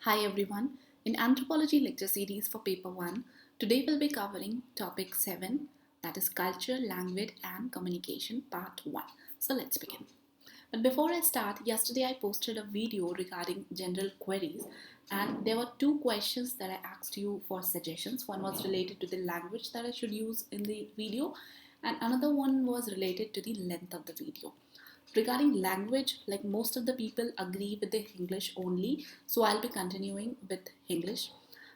Hi everyone. In Anthropology lecture series for paper 1, today we'll be covering topic 7, that is culture, language and communication part 1. So let's begin. But before I start, yesterday I posted a video regarding general queries and there were two questions that I asked you for suggestions. One was related to the language that I should use in the video and another one was related to the length of the video. Regarding language, like most of the people agree with the English only, so I'll be continuing with English.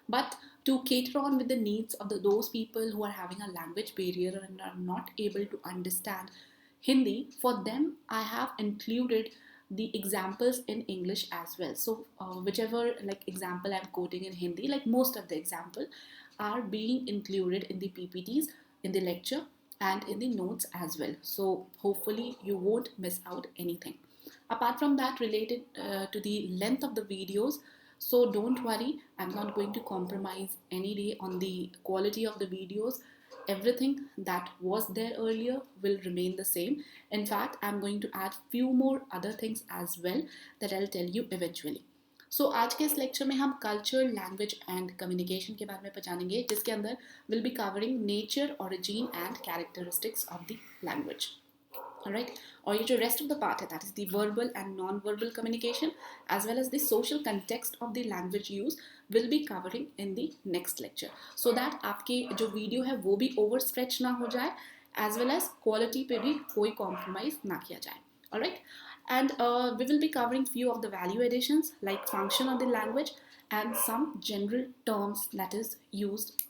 But to cater on with the needs of those people who are having a language barrier and are not able to understand Hindi, for them I have included the examples in English as well. So whichever like example I'm quoting in Hindi, like most of the example are being included in the PPTs in the lecture and in the notes as well. So hopefully you won't miss out anything. Apart from that, related to the length of the videos, so don't worry, I'm not going to compromise any day on the quality of the videos. Everything that was there earlier will remain the same. In fact, I'm going to add few more other things as well that I'll tell you eventually. सो आज के इस lecture में हम culture, language and communication के बारे में पढ़ाएंगे, जिसके अंदर will be covering nature, origin and characteristics of the language. Alright, और ये जो rest of the part है, that is the verbal and non-verbal communication as well as the social context of the language use will be covering in the next lecture, so that आपके जो video है वो भी overstretch ना हो जाए as well as quality पे भी कोई compromise ना किया जाए. Alright, and we will be covering few of the value additions like function of the language and some general terms that is used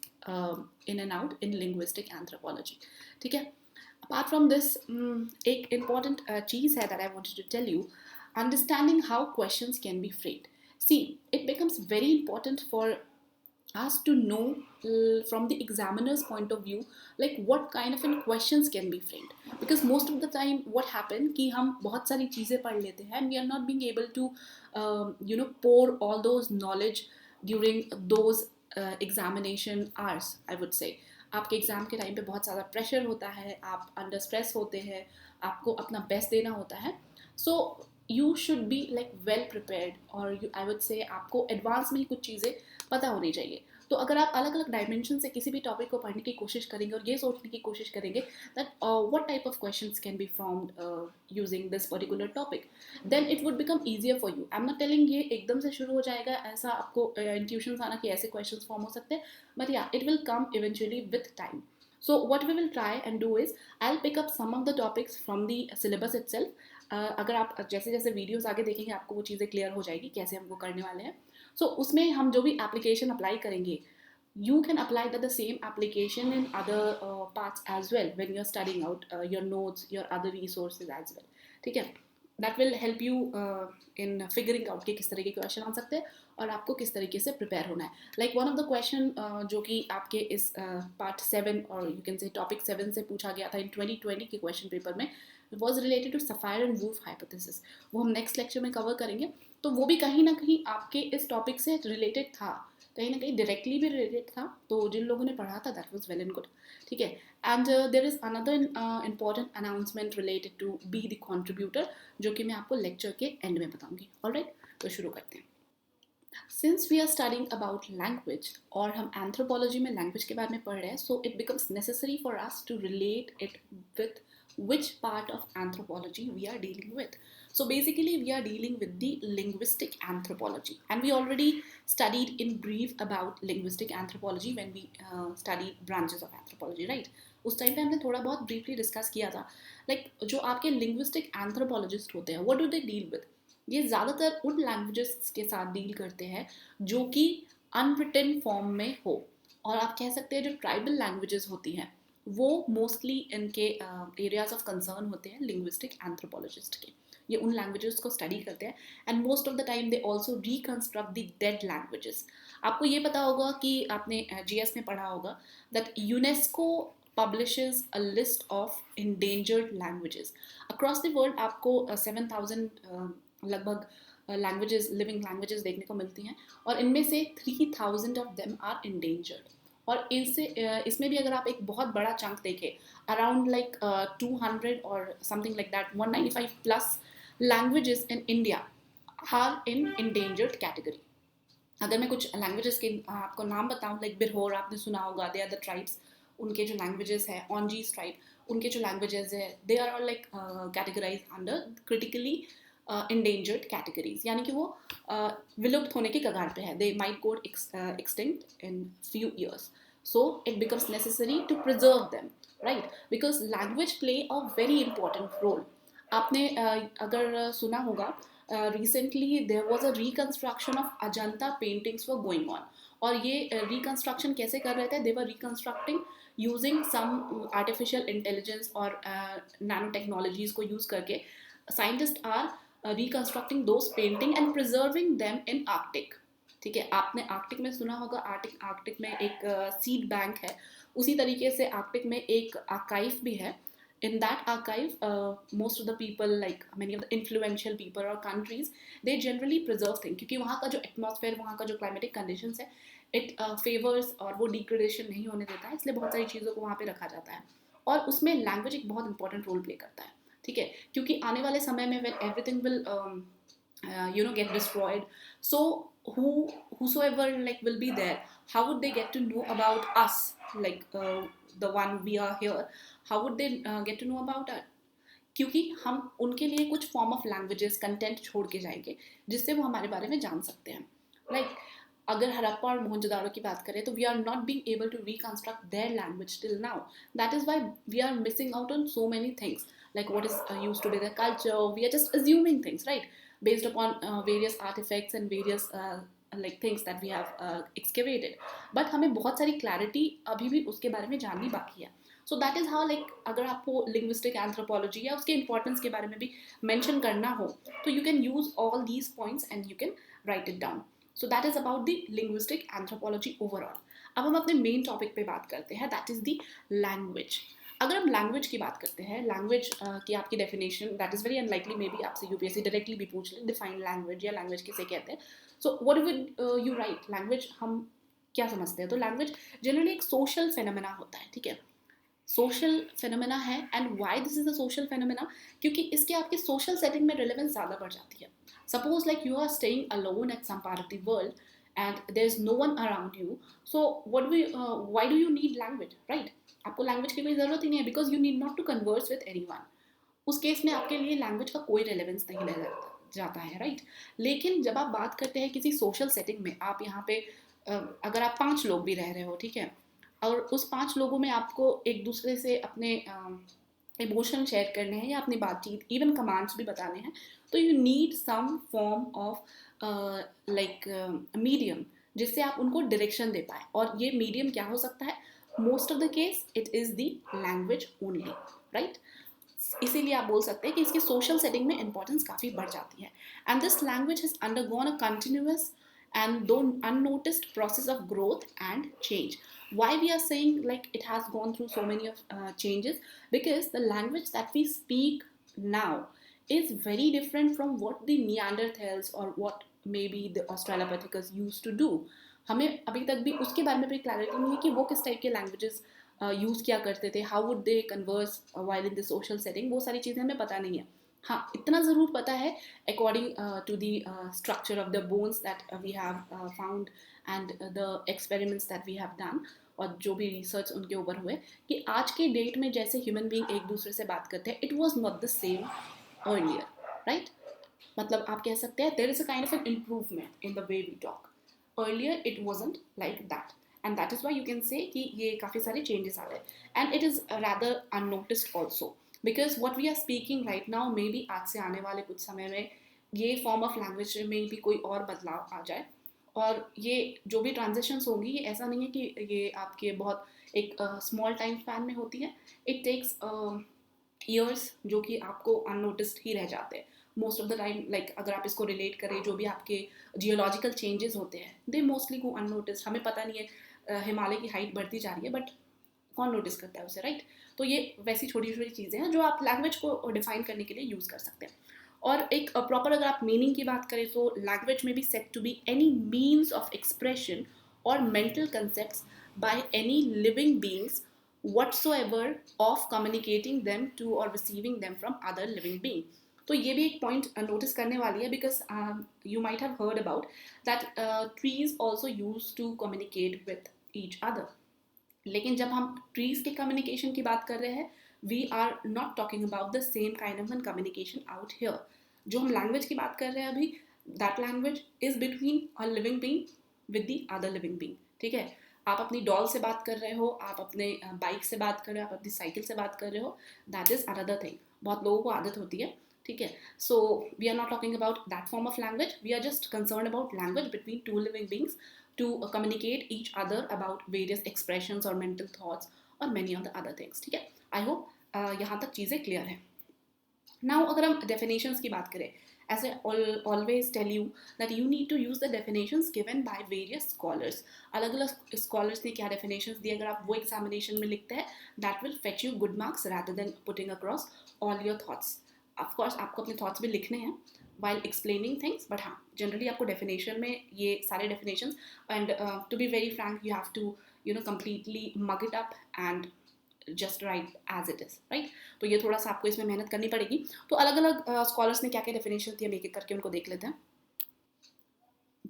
in and out in linguistic anthropology. ठीक है. Apart from this, एक important चीज़ है that I wanted to tell you, understanding how questions can be framed. See, it becomes very important for us to know from the examiner's point of view, like what kind of questions can be framed. Because most of the time what happen कि हम बहुत सारी चीज़ें पढ़ लेते हैं and we are not being able to pour all those knowledge during those examination hours, I would say. आपके exam के टाइम पे बहुत ज़्यादा प्रेशर होता है, आप अंडर स्ट्रेस होते हैं, आपको अपना बेस्ट देना होता है. So you should be like well prepared और आई वुड से आपको एडवांस में ही कुछ चीज़ें पता होनी चाहिए. तो अगर आप अलग अलग डायमेंशन से किसी भी टॉपिक को पढ़ने की कोशिश करेंगे और ये सोचने की कोशिश करेंगे that what type of questions can be framed using this particular topic, then it would become easier for you. I am not telling ये एकदम से शुरू हो जाएगा, ऐसा आपको इंट्यूशंस आना कि ऐसे क्वेश्चंस फॉर्म हो सकते हैं, but yeah it will come eventually with time. So what we will try and do is I'll pick up some of the topics from the syllabus itself. अगर आप जैसे जैसे वीडियोस आगे देखेंगे आपको वो चीज़ें क्लियर हो जाएगी कैसे हम वो करने वाले हैं. सो उसमें हम जो भी एप्लीकेशन अप्लाई करेंगे, you can apply the same application in other parts as well when you're studying out your notes, your other resources as well. ठीक है, that will help you in figuring out कि किस तरह के question आ सकते हैं और आपको किस तरीके से प्रिपेयर होना है. Like one of the question जो कि आपके इस पार्ट 7 और यू कैन से टॉपिक 7 से पूछा गया था इन 2020 के क्वेश्चन पेपर में, was related to Sapir and Whorf hypothesis. वो हम नेक्स्ट लेक्चर में कवर करेंगे. तो वो भी कहीं ना कहीं आपके इस टॉपिक से रिलेटेड था, कहीं ना कहीं डायरेक्टली भी रिलेटेड था. तो जिन लोगों ने पढ़ा था that was well and good. ठीक है, and there is another important announcement related to be the contributor, जो कि मैं आपको लेक्चर के एंड में बताऊंगी. ऑलराइट, तो शुरू करते हैं. Since we are studying about language और हम एंथ्रोपोलॉजी में लैंग्वेज के बारे में पढ़ रहे हैं, so it becomes necessary for us to relate it with which part of anthropology we are dealing with. So basically we are dealing with the linguistic anthropology, and we already studied in brief about linguistic anthropology when we studied branches of anthropology, right? उस time पे हमने थोड़ा बहुत briefly discuss किया था. like जो आपके linguistic anthropologist होते हैं, what do they deal with? ये ज़्यादातर उन languages के साथ डील करते हैं जो कि unwritten form में हो, और आप कह सकते हैं जो ट्राइबल लैंग्वेजेस होती हैं वो मोस्टली इनके एरियाज ऑफ कंसर्न होते हैं लिंग्विस्टिक एंथ्रोपोलॉजिस्ट के. ये उन लैंग्वेजेस को स्टडी करते हैं and most of the time they also reconstruct the dead languages. आपको ये पता होगा कि आपने जीएस में पढ़ा होगा that UNESCO publishes a list of endangered languages across the world. आपको 7,000 लगभग लैंग्वेजेस, लिविंग लैंग्वेजेस देखने को मिलती हैं और इनमें से 3,000 ऑफ देम आर endangered. और इसमें भी अगर आप एक बहुत बड़ा चंक देखें, अराउंड लाइक 200 और something like that 195 plus languages in India are in endangered category. अगर मैं कुछ लैंग्वेजेस के आपको नाम बताऊं, लाइक बिरहोर आपने सुना होगा, दे आर द ट्राइब्स, उनके जो लैंग्वेजेस है, ऑनजीज ट्राइब, उनके जो लैंग्वेजेस है, they are all like categorize under critically endangered categories, यानी कि वो विलुप्त होने की कगार पे है. They might go extinct in few years. So it becomes necessary to preserve them, right? Because language play a very important role. आपने अगर सुना होगा, recently there was a reconstruction of Ajanta paintings were going on. और ये reconstruction कैसे कर रहे थे? They were reconstructing using some artificial intelligence और nanotechnologies को use करके scientists are reconstructing those painting and preserving them in Arctic. ठीक है, आपने आर्कटिक में सुना होगा, आर्कटिक में एक सीड बैंक है, उसी तरीके से आर्कटिक में एक आर्काइव भी है. In that archive, most of the people, like many of the influential people or countries, they generally preserve things, क्योंकि वहाँ का जो एटमॉस्फेयर, वहाँ का जो क्लाइमेटिक कंडीशंस है, इट फेवर्स और वो डिग्रेडेशन नहीं होने देता है, इसलिए बहुत सारी चीज़ों को वहाँ पे रखा जाता है. और उसमें लैंग्वेज एक बहुत इंपॉर्टेंट रोल प्ले करता है. ठीक है, क्योंकि आने वाले समय में when everything will get destroyed, so whosoever like will be there, how would they get to know about us, like the one we are here, how would they get to know about us? क्योंकि हम उनके लिए कुछ form of languages content छोड़ के जाएंगे जिससे वो हमारे बारे में जान सकते हैं. लाइक अगर हड़प्पा और मोहनजोदारो की बात करें तो we are not being able to reconstruct their language till now. That is why we are missing out on so many things, like what is used to be the culture. We are just assuming things, right, based upon various artifacts and various like things that we have excavated. But हमें बहुत सारी clarity अभी भी उसके बारे में जाननी बाकी है. So that is how, like अगर आपको linguistic anthropology या उसके importance के बारे में भी mention करना हो तो you can use all these points and you can write it down. So that is about the linguistic anthropology overall. अब हम अपने main topic पे बात करते हैं, that is the language. अगर हम लैंग्वेज की बात करते हैं, लैंग्वेज की आपकी definition, that is very unlikely, may be आपसे यूपीएससी डायरेक्टली भी पूछ ले, डिफाइन लैंग्वेज या लैंग्वेज किसे कहते हैं. So what would you right? Language हम क्या समझते हैं? तो लैंग्वेज जनरली एक सोशल फेनोमेना होता है. ठीक है, सोशल फेनोमेना है. And why this is a social phenomena? क्योंकि इसके आपकी सोशल सेटिंग में रिलेवेंस ज़्यादा बढ़ जाती है. Suppose like you are staying alone at some part of the world and there is no one around you, so why do you need language, right? आपको language की कोई ज़रूरत ही नहीं है, because you need not to converse with anyone. उस case में आपके लिए लैंग्वेज का कोई रेलेवेंस नहीं रह जाता है, राइट? लेकिन जब आप बात करते हैं किसी सोशल सेटिंग में, आप यहाँ पे अगर आप 5 लोग भी रह रहे हो, ठीक है, और उस 5 लोगों में आपको एक दूसरे से अपने इमोशन शेयर करने हैं या अपनी बातचीत, इवन कमांड्स भी बताने हैं, तो you need some form of like medium जिससे आप उनको डायरेक्शन दे पाए. और ये मीडियम क्या हो सकता है? Most of the case it is the language only, right? इसीलिए आप बोल सकते हैं कि इसकी सोशल सेटिंग में इंपॉर्टेंस काफ़ी बढ़ जाती है. And this language has undergone a continuous and though unnoticed process of growth and change. Why we are saying like it has gone through so many of changes? Because the language that we speak now is very different from what the Neanderthals or what maybe the Australopithecus used to do. हमें अभी तक भी उसके बारे में भी clarity नहीं है कि वो किस टाइप के लैंग्वेजेस यूज़ किया करते थे, how would they converse while in the social setting, वो सारी चीज़ें हमें पता नहीं है. हाँ, इतना ज़रूर पता है according to the structure of the bones that we have found and the experiments that we have done, और जो भी रिसर्च उनके ऊपर हुए, कि आज के डेट में जैसे ह्यूमन बीइंग एक दूसरे से बात करते हैं, it was not the same earlier, right? मतलब आप कह सकते हैं there is a kind of an improvement in the way we talk. Earlier it wasn't like that, and that is why you can say कि ये काफ़ी सारे changes आ गए. And it is rather unnoticed also, because what we are speaking right now, maybe आज से आने वाले कुछ समय में ये फॉर्म ऑफ लैंग्वेज में भी कोई और बदलाव आ जाए. और ये जो भी ट्रांजेक्शन्स होंगी, ये ऐसा नहीं है कि ये आपके बहुत एक स्मॉल टाइम स्पैन में होती है. इट टेक्स ईयर्स जो कि आपको अननोटिस्ड ही रह जाते हैं most of the time. Like अगर आप इसको रिलेट करें, जो भी आपके जियोलॉजिकल चेंजेस होते हैं, दे मोस्टली गो अननोटिस्ड. हमें पता नहीं है हिमालय की हाइट बढ़ती जा रही है, बट कौन नोटिस करता है उसे, राइट? तो ये वैसी छोटी छोटी चीज़ें हैं जो आप लैंग्वेज को डिफाइन करने के लिए यूज़ कर सकते हैं. और एक प्रॉपर अगर आप मीनिंग की बात करें तो लैंग्वेज में भी said to be any means of expression और mental concepts by any living beings whatsoever of communicating them to or receiving them from other living being. तो ये भी एक पॉइंट नोटिस करने वाली है, because you might have heard about that trees also use to communicate with each other. लेकिन जब हम ट्रीज के कम्युनिकेशन की बात कर रहे हैं, we are not talking about the same kind of an communication out here. जो हम लैंग्वेज की बात कर रहे हैं अभी, that language is between a living being with the other living being. ठीक है, आप अपनी डॉल से बात कर रहे हो, आप अपने बाइक से बात कर रहे हो, आप अपनी साइकिल से बात कर रहे हो, दैट इज अनदर थिंग. बहुत लोगों को आदत होती है. ठीक है, so we are not talking about that form of language. We are just concern about language between two living beings to communicate each other about various expressions or mental thoughts or many of the other things. ठीक है, I hope यहाँ तक चीज़ें clear हैं. Now अगर हम definitions की बात करें, as I always tell you that you need to use the definitions given by various scholars. अलग अलग scholars ने क्या definitions दी, अगर आप वो examination में लिखते हैं, that will fetch you good marks rather than putting across all your thoughts. Of course आपको अपने thoughts भी लिखने हैं while explaining things, but हाँ, generally आपको definition में ये सारे definitions, and to be very frank, you have to completely mug it up and just write as it is, right? तो ये थोड़ा सा आपको इसमें मेहनत करनी पड़ेगी. तो अलग अलग scholars ने क्या क्या definitions दी, हम एक एक करके उनको देख लेते हैं.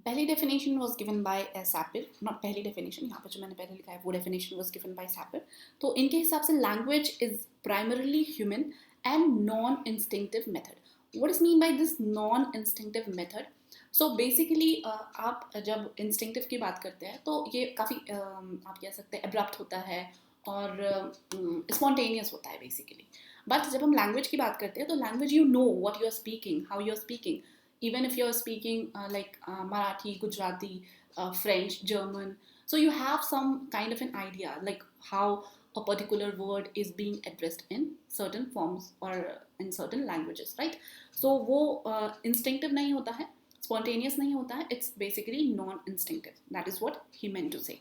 पहली definition was given by Sapir, not पहली definition, यहाँ पे जो मैंने पहले लिखा है वो definition was given by Sapir. तो इनके हिसाब से language is primarily human and non-instinctive method. What is mean by this non-instinctive method? So basically आप जब instinctive की बात करते हैं तो ये काफ़ी आप कह सकते हैं abrupt होता है और spontaneous होता है basically. But जब हम language की बात करते हैं तो language you know what you are speaking, how you are speaking. Even if you are speaking like Marathi, Gujarati, French, German, so you have some kind of an idea like how a particular word is being addressed in certain forms or in certain languages, right? So वो instinctive नहीं होता है, spontaneous नहीं होता है, it's basically non-instinctive. That is what he meant to say.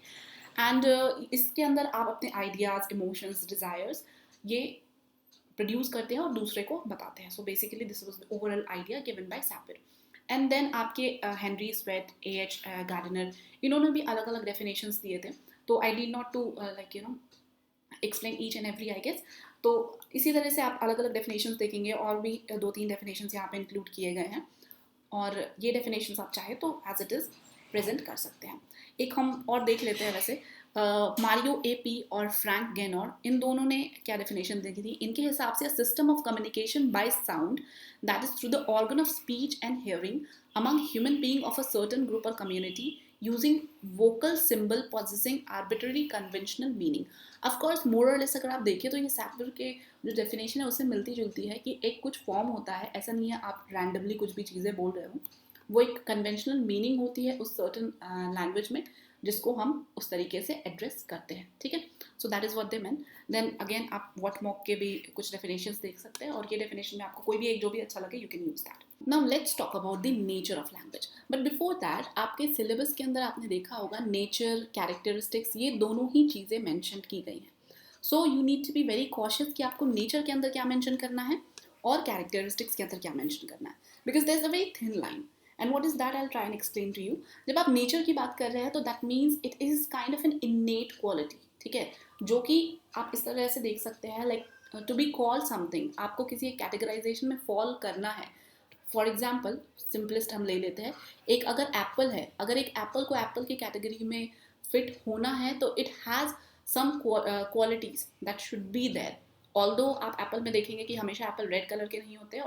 And इसके अंदर आप अपने ideas, emotions, desires ये produce करते हैं और दूसरे को बताते हैं. So basically this was the overall idea given by Sapir. And then आपके Henry Sweat, A.H. Gardner, इन्होंने भी अलग अलग definitions दिए थे. तो I did not to explain each and every I guess. तो इसी तरह से आप अलग अलग definitions देखेंगे और भी 2-3 definitions यहाँ पे include किए गए हैं और ये definitions आप चाहे तो as it is present कर सकते हैं. एक हम और देख लेते हैं वैसे मारियो A.P. और फ्रैंक गेनोर, इन दोनों ने क्या definition दी थी. इनके हिसाब से system of communication by sound that is through the organ of speech and hearing among human being of a certain group or community using vocal symbol possessing arbitrary conventional meaning. Of course more or less अगर आप देखिए तो ये सैपर के जो definition है उससे मिलती जुलती है कि एक कुछ form होता है, ऐसा नहीं है आप randomly कुछ भी चीज़ें बोल रहे हो, वो एक conventional meaning होती है उस certain language में जिसको हम उस तरीके से एड्रेस करते हैं. ठीक है, so that is what they mean. Then again आप व्हाट मॉक के भी कुछ डेफिनेशंस देख सकते हैं और ये डेफिनेशन में आपको कोई भी एक जो भी अच्छा लगे you can use that. Now let's talk about the nature of language. But before that आपके सिलेबस के अंदर आपने देखा होगा नेचर, कैरेक्टरिस्टिक्स, ये दोनों ही चीज़ें मैंशन की गई हैं. So you need to be very cautious कि आपको नेचर के अंदर क्या मैंशन करना है और कैरेक्टरिस्टिक्स के अंदर क्या मैंशन करना है, because there is a very thin line. And what is that? I'll try and explain to you. जब आप नेचर की बात कर रहे हैं तो that means it is kind of an innate quality. ठीक है, जो कि आप इस तरह से देख सकते हैं like to be called something, आपको किसी एक कैटेगराइजेशन में फॉल करना है. फॉर एग्जाम्पल सिंपलेस्ट हम ले लेते हैं, एक अगर एप्पल है, अगर एक एप्पल को एप्पल की कैटेगरी में फिट होना है तो it has some qualities that should be there. Although आप एप्पल में देखेंगे कि हमेशा एप्पल रेड कलर के नहीं होते,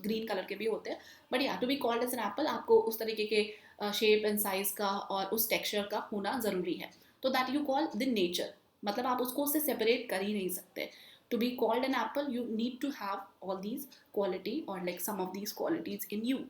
ग्रीन कलर के भी होते हैं, बट या to be called as an apple आपको उस तरीके के शेप एंड साइज़ का और उस टेक्सचर का होना ज़रूरी है. तो that you call the nature, मतलब आप उसको उससे सेपरेट कर ही नहीं सकते. To be called an apple, you need to have all these quality or like some of these qualities in you.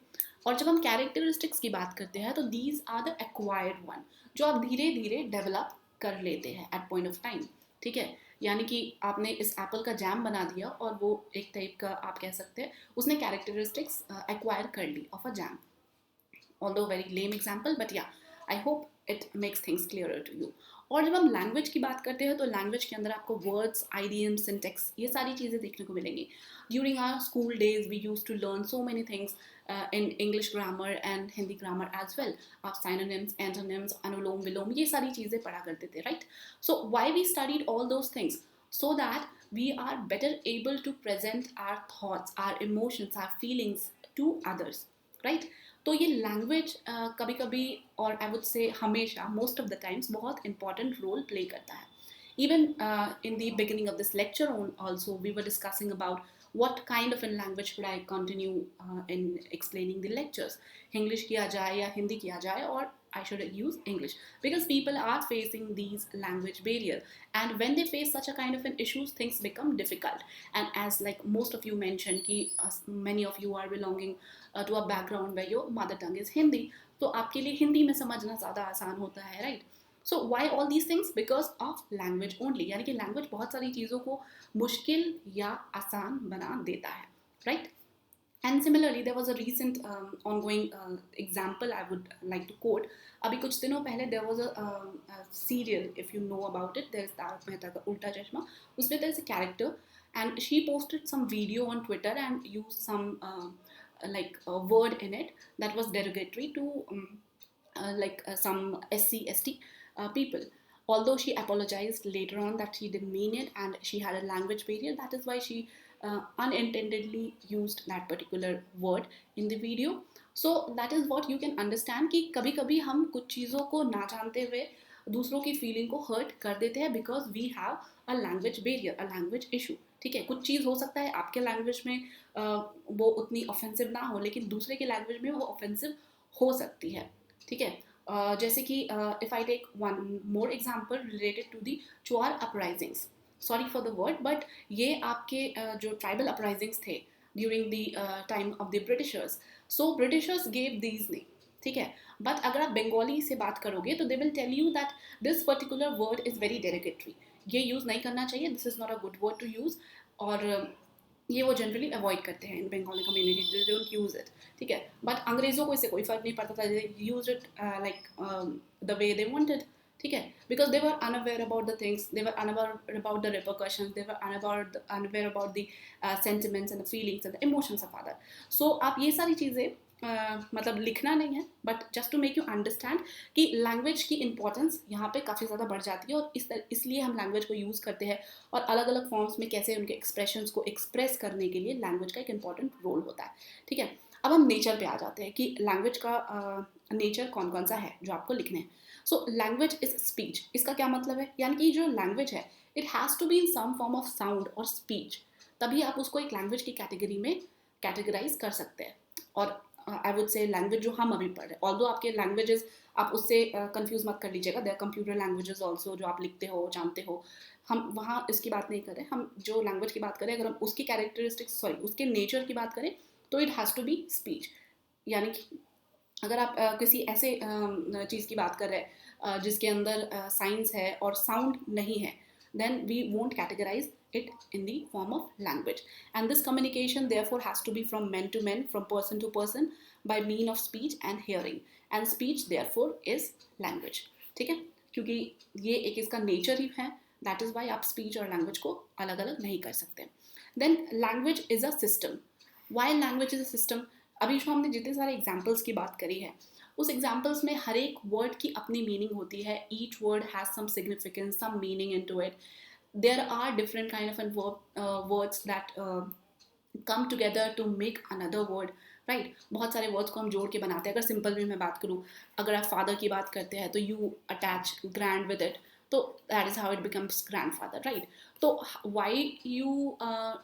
और जब हम characteristics की बात करते हैं तो these are the acquired one, जो आप धीरे धीरे डेवलप कर लेते हैं at point of time. ठीक है, यानी कि आपने इस एप्पल का जैम बना दिया और वो एक टाइप का आप कह सकते हैं उसने कैरेक्टरिस्टिक्स एक्वायर कर ली of a jam. Although very lame example but yeah I hope it makes things clearer to you. और जब हम लैंग्वेज की बात करते हैं तो लैंग्वेज के अंदर आपको वर्ड्स, आइडियम, सिंटेक्स, ये सारी चीज़ें देखने को मिलेंगी. During our school days we use to learn so many things in English grammar and Hindi grammar as well. आप साइनोनिम्स, एंटोनिम्स, अनुलोम विलोम, ये सारी चीज़ें पढ़ा करते थे, right? So why we studied all those things? So that we are better able to present our thoughts, our emotions, our feelings to others, right? तो ये लैंग्वेज कभी कभी और आई वुड से हमेशा मोस्ट ऑफ द टाइम्स बहुत important role play करता है. Even in the beginning of this lecture also we were discussing about what kind of a language should I continue in explaining the lectures. English किया जाए या हिंदी किया जाए, or I should use English, because people are facing these language barrier, and when they face such a kind of an issues, things become difficult. And as like most of you mentioned कि many of you are belonging to a background where your mother tongue is Hindi, तो आपके लिए हिंदी में समझना ज़्यादा आसान होता है, right? So why all these things? Because of language only. यानी कि लैंग्वेज बहुत सारी चीज़ों को मुश्किल या आसान बना देता है, right? And similarly there was a recent ongoing example I would like to quote. अभी कुछ दिनों पहले there was a serial, if you know about it, there is Taarak Mehta Ka Ooltah Chashmah. उसमें there is a character and she posted some video on Twitter and used some like a word in it that was derogatory to some SC/ST people. Although she apologized later on that she didn't mean it and she had a language barrier, that is why she unintendedly used that particular word in the video. So that is what you can understand कि कभी कभी हम कुछ चीज़ों को ना जानते हुए दूसरों की फीलिंग को हर्ट कर देते हैं because we have a language barrier, a language issue. ठीक है, कुछ चीज़ हो सकता है आपके लैंग्वेज में वो उतनी ऑफेंसिव ना हो, लेकिन दूसरे के लैंग्वेज में वो ऑफेंसिव हो सकती है. ठीक है, जैसे कि if I take one more example related to the Chuar uprisings. Sorry for the word, but ये आपके जो ट्राइबल अपराइजिंग्स थे during the time of the Britishers. So Britishers gave these name. ठीक है, बट अगर आप बंगाली से बात करोगे तो they will tell you that this particular word is very derogatory, ये यूज़ नहीं करना चाहिए, this is not a good word to use. और ये वो जनरली अवॉइड करते हैं in Bengali community, they don't use it. ठीक है, बट अंग्रेज़ों को इससे कोई फ़र्क नहीं पड़ता था, they use it like the way they wanted. ठीक है, because they were unaware about the things, they were unaware about the repercussions, they were unaware about the sentiments and the feelings and the emotions of other. So आप ये सारी चीज़ें मतलब लिखना नहीं है, but just to make you understand कि language की इंपॉर्टेंस यहाँ पे काफ़ी ज़्यादा बढ़ जाती है, और इसलिए हम लैंग्वेज को यूज़ करते हैं, और अलग अलग फॉर्म्स में कैसे उनके एक्सप्रेशंस को एक्सप्रेस करने के लिए लैंग्वेज का एक इंपॉर्टेंट रोल होता है. ठीक है, अब हम नेचर पे आ जाते हैं कि लैंग्वेज का नेचर कौन कौन सा है जो आपको लिखने हैं. So language is speech. इसका क्या मतलब है? यानी कि जो लैंग्वेज है it has to be in some form of sound और स्पीच, तभी आप उसको एक लैंग्वेज की कैटेगरी में कैटेगराइज कर सकते हैं. और आई वुड से लैंग्वेज जो हम अभी पढ़ रहे हैं, ऑल्दो आपके लैंग्वेजेस आप उससे कंफ्यूज मत कर लीजिएगा, देयर कंप्यूटर लैंग्वेजेस ऑल्सो जो आप लिखते हो जानते हो, हम वहाँ इसकी बात नहीं कर रहे. हम जो लैंग्वेज की बात करें, अगर हम उसकी कैरेक्टरिस्टिक्स उसके नेचर की बात करें तो it has to be speech. यानी कि अगर आप किसी ऐसे चीज़ की बात कर रहे हैं जिसके अंदर साइंस है और साउंड नहीं है, then we won't categorize it in the form of language. And this communication therefore has to be from men to men, from person to person, by mean of speech and hearing. And speech therefore is language. ठीक है, क्योंकि ये एक इसका nature ही है, that is why आप speech और language को अलग अलग नहीं कर सकते. Then language is a system. Why language is a system? अभी जो हमने जितने सारे एग्जाम्पल्स की बात करी है, उस एग्जाम्पल्स में हर एक वर्ड की अपनी मीनिंग होती है. Each word has some significance, some meaning into it. There are different kind of words that come together to make another word, right? बहुत सारे वर्ड्स को हम जोड़ के बनाते हैं. अगर सिंपल वे में बात करूँ, अगर आप फादर की बात करते हैं तो you attach grand with it, तो that is how it becomes grandfather, right? तो why you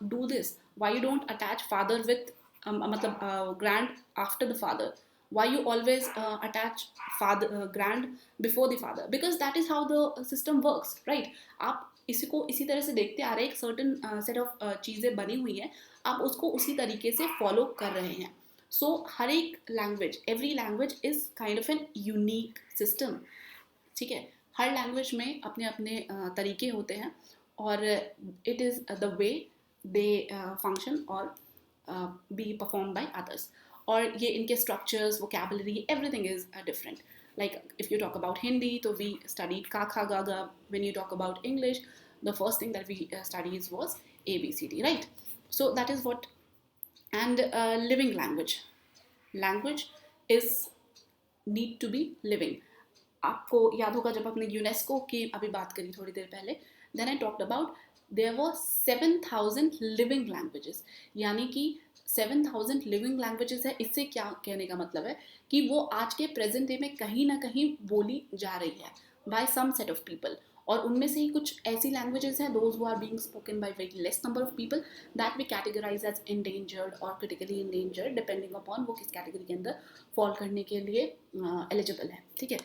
do this? Why you don't attach father with मतलब grand after the father? Why you always attach father grand before the father? Because that is how the system works, right? आप इसी को इसी तरह से देखते आ रहे हैं, एक certain set of चीज़ें बनी हुई हैं, आप उसको उसी तरीके से फॉलो कर रहे हैं. सो हर एक language, every language is kind of an unique system. ठीक है, हर लैंग्वेज में अपने अपने तरीके होते हैं, और it is the way they function और बी परफॉर्म बाय अदर्स. और ये इनके structures, vocabulary, everything is different. Like if you talk about Hindi, तो वी स्टडीड का खा गा गा. When you talk about English, the first thing that we studies was ABCD, right? So that is what. And living language, language is need to be living. आपको याद होगा जब अपने यूनेस्को की अभी बात करी थोड़ी देर पहले, then I talked about there were 7,000 living languages, यानी कि 7,000 लिविंग लैंग्वेजेस है। इससे क्या कहने का मतलब है कि वो आज के प्रेजेंट डे में कहीं ना कहीं बोली जा रही है by some set of people, और उनमें से ही कुछ ऐसी लैंग्वेजेस हैं those who are being spoken by very less number of people that we categorize as endangered और क्रिटिकली इंडेंजर्ड, डिपेंडिंग अपॉन वो किस कैटेगरी के अंदर फॉल करने के लिए एलिजिबल है, ठीक है।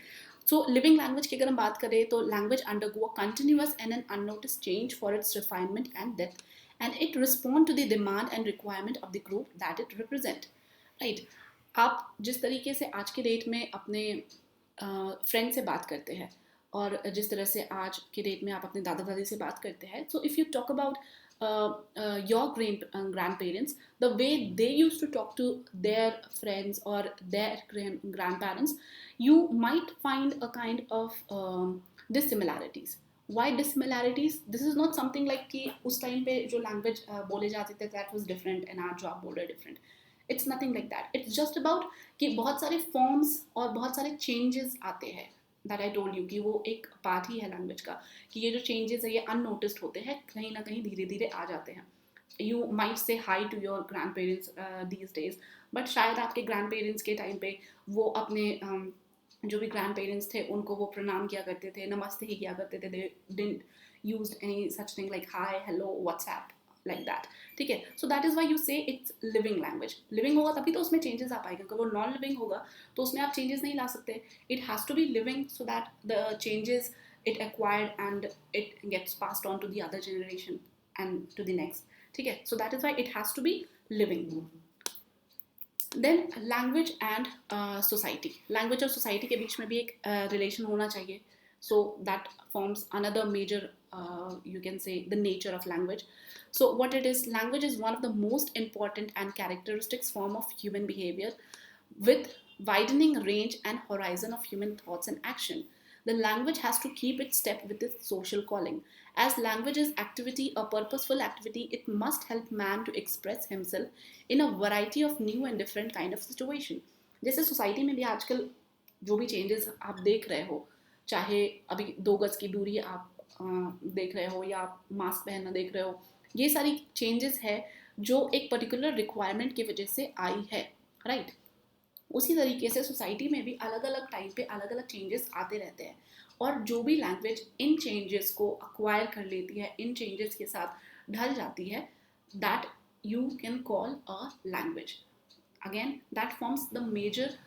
सो लिविंग लैंग्वेज की अगर हम बात करें तो language undergo a continuous and an unnoticed change for its refinement and depth, and it respond to the demand and requirement of the group that it represent, right. आप जिस तरीके से आज के डेट में अपने फ्रेंड से बात करते हैं और जिस तरह से आज के डेट में आप अपने दादा दादी से बात करते हैं, so if you talk about your grandparents, the way they used to talk to their friends or their grandparents, you might find a kind of dissimilarities. Why dissimilarities? This is not something like कि उस time पे जो language बोले जाते थे that was different and आज जो आप बोल रहे different. It's nothing like that. It's just about कि बहुत सारे forms और बहुत सारे changes आते हैं, दैट आई टोल्ड यू कि वो एक पार्ट ही है लैंग्वेज का, कि ये जो चेंजेस है ये अननोटिस्ड होते हैं, कहीं ना कहीं धीरे धीरे आ जाते हैं। You might say hi to your grandparents these days, but शायद आपके ग्रैंड पेरेंट्स के टाइम पे वो अपने जो भी ग्रैंड पेरेंट्स थे उनको वो प्रणाम किया करते थे, नमस्ते ही किया करते थे, they didn't used any such thing like hi hello WhatsApp like that, ठीक है। So that is why you से इट्स लिविंग लैंग्वेज। लिविंग होगा तभी तो उसमें चेंजेस आ पाएगा, अगर वो नॉन लिविंग होगा तो उसमें आप चेंजेस नहीं ला सकते। It has to be living so that the changes it acquired and it gets passed on to the other generation and to the next, ठीक है। So that is why it has to be living. Then language and society, language और society के बीच में भी एक relation होना चाहिए, so that forms another major you can say the nature of language. So what it is, language is one of the most important and characteristics form of human behavior with widening range and horizon of human thoughts and action. The language has to keep its step with its social calling. As language is activity, a purposeful activity, it must help man to express himself in a variety of new and different kind of situation. जैसे society में भी आजकल जो भी changes आप देख रहे हो, चाहे अभी 2 गज की दूरी आप देख रहे हो या आप मास्क पहनना देख रहे हो, ये सारी चेंजेस है जो एक पर्टिकुलर रिक्वायरमेंट की वजह से आई है, राइट। उसी तरीके से सोसाइटी में भी अलग अलग टाइम पे अलग अलग चेंजेस आते रहते हैं, और जो भी लैंग्वेज इन चेंजेस को अक्वायर कर लेती है, इन चेंजेस के साथ ढल जाती है, that you can call a language. Again that forms the major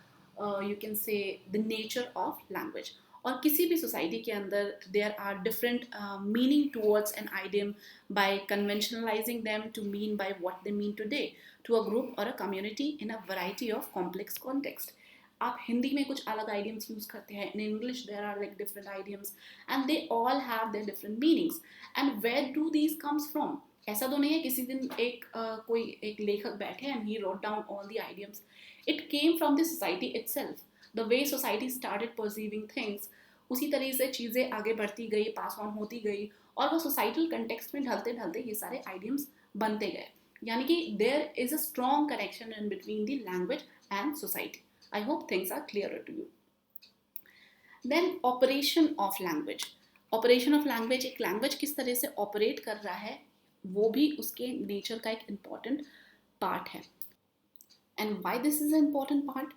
you can say the nature of language. और किसी भी सोसाइटी के अंदर there are different meaning towards an idiom by conventionalising them to mean by what they mean today to a group और a community in a variety of complex context. आप हिंदी में कुछ अलग आइडियम्स यूज करते हैं, in English there are like different idioms and they all have their different meanings, and where do these comes from? ऐसा तो नहीं है किसी दिन एक कोई एक लेखक बैठे and he wrote down all the idioms. It came from the society itself, the way society started perceiving things, उसी तरह से चीज़ें आगे बढ़ती गई, पास ऑन होती गई, और वो सोसाइटल कंटेक्स्ट में ढलते ढलते ये सारे आइडियम्स बनते गए। यानी कि there is a strong connection in between the language and society. I hope things are clear to you. Then operation of language. Operation of language, एक लैंग्वेज किस तरह से ऑपरेट कर रहा है वो भी उसके नेचर का एक इम्पॉर्टेंट पार्ट है। And why this is a important part?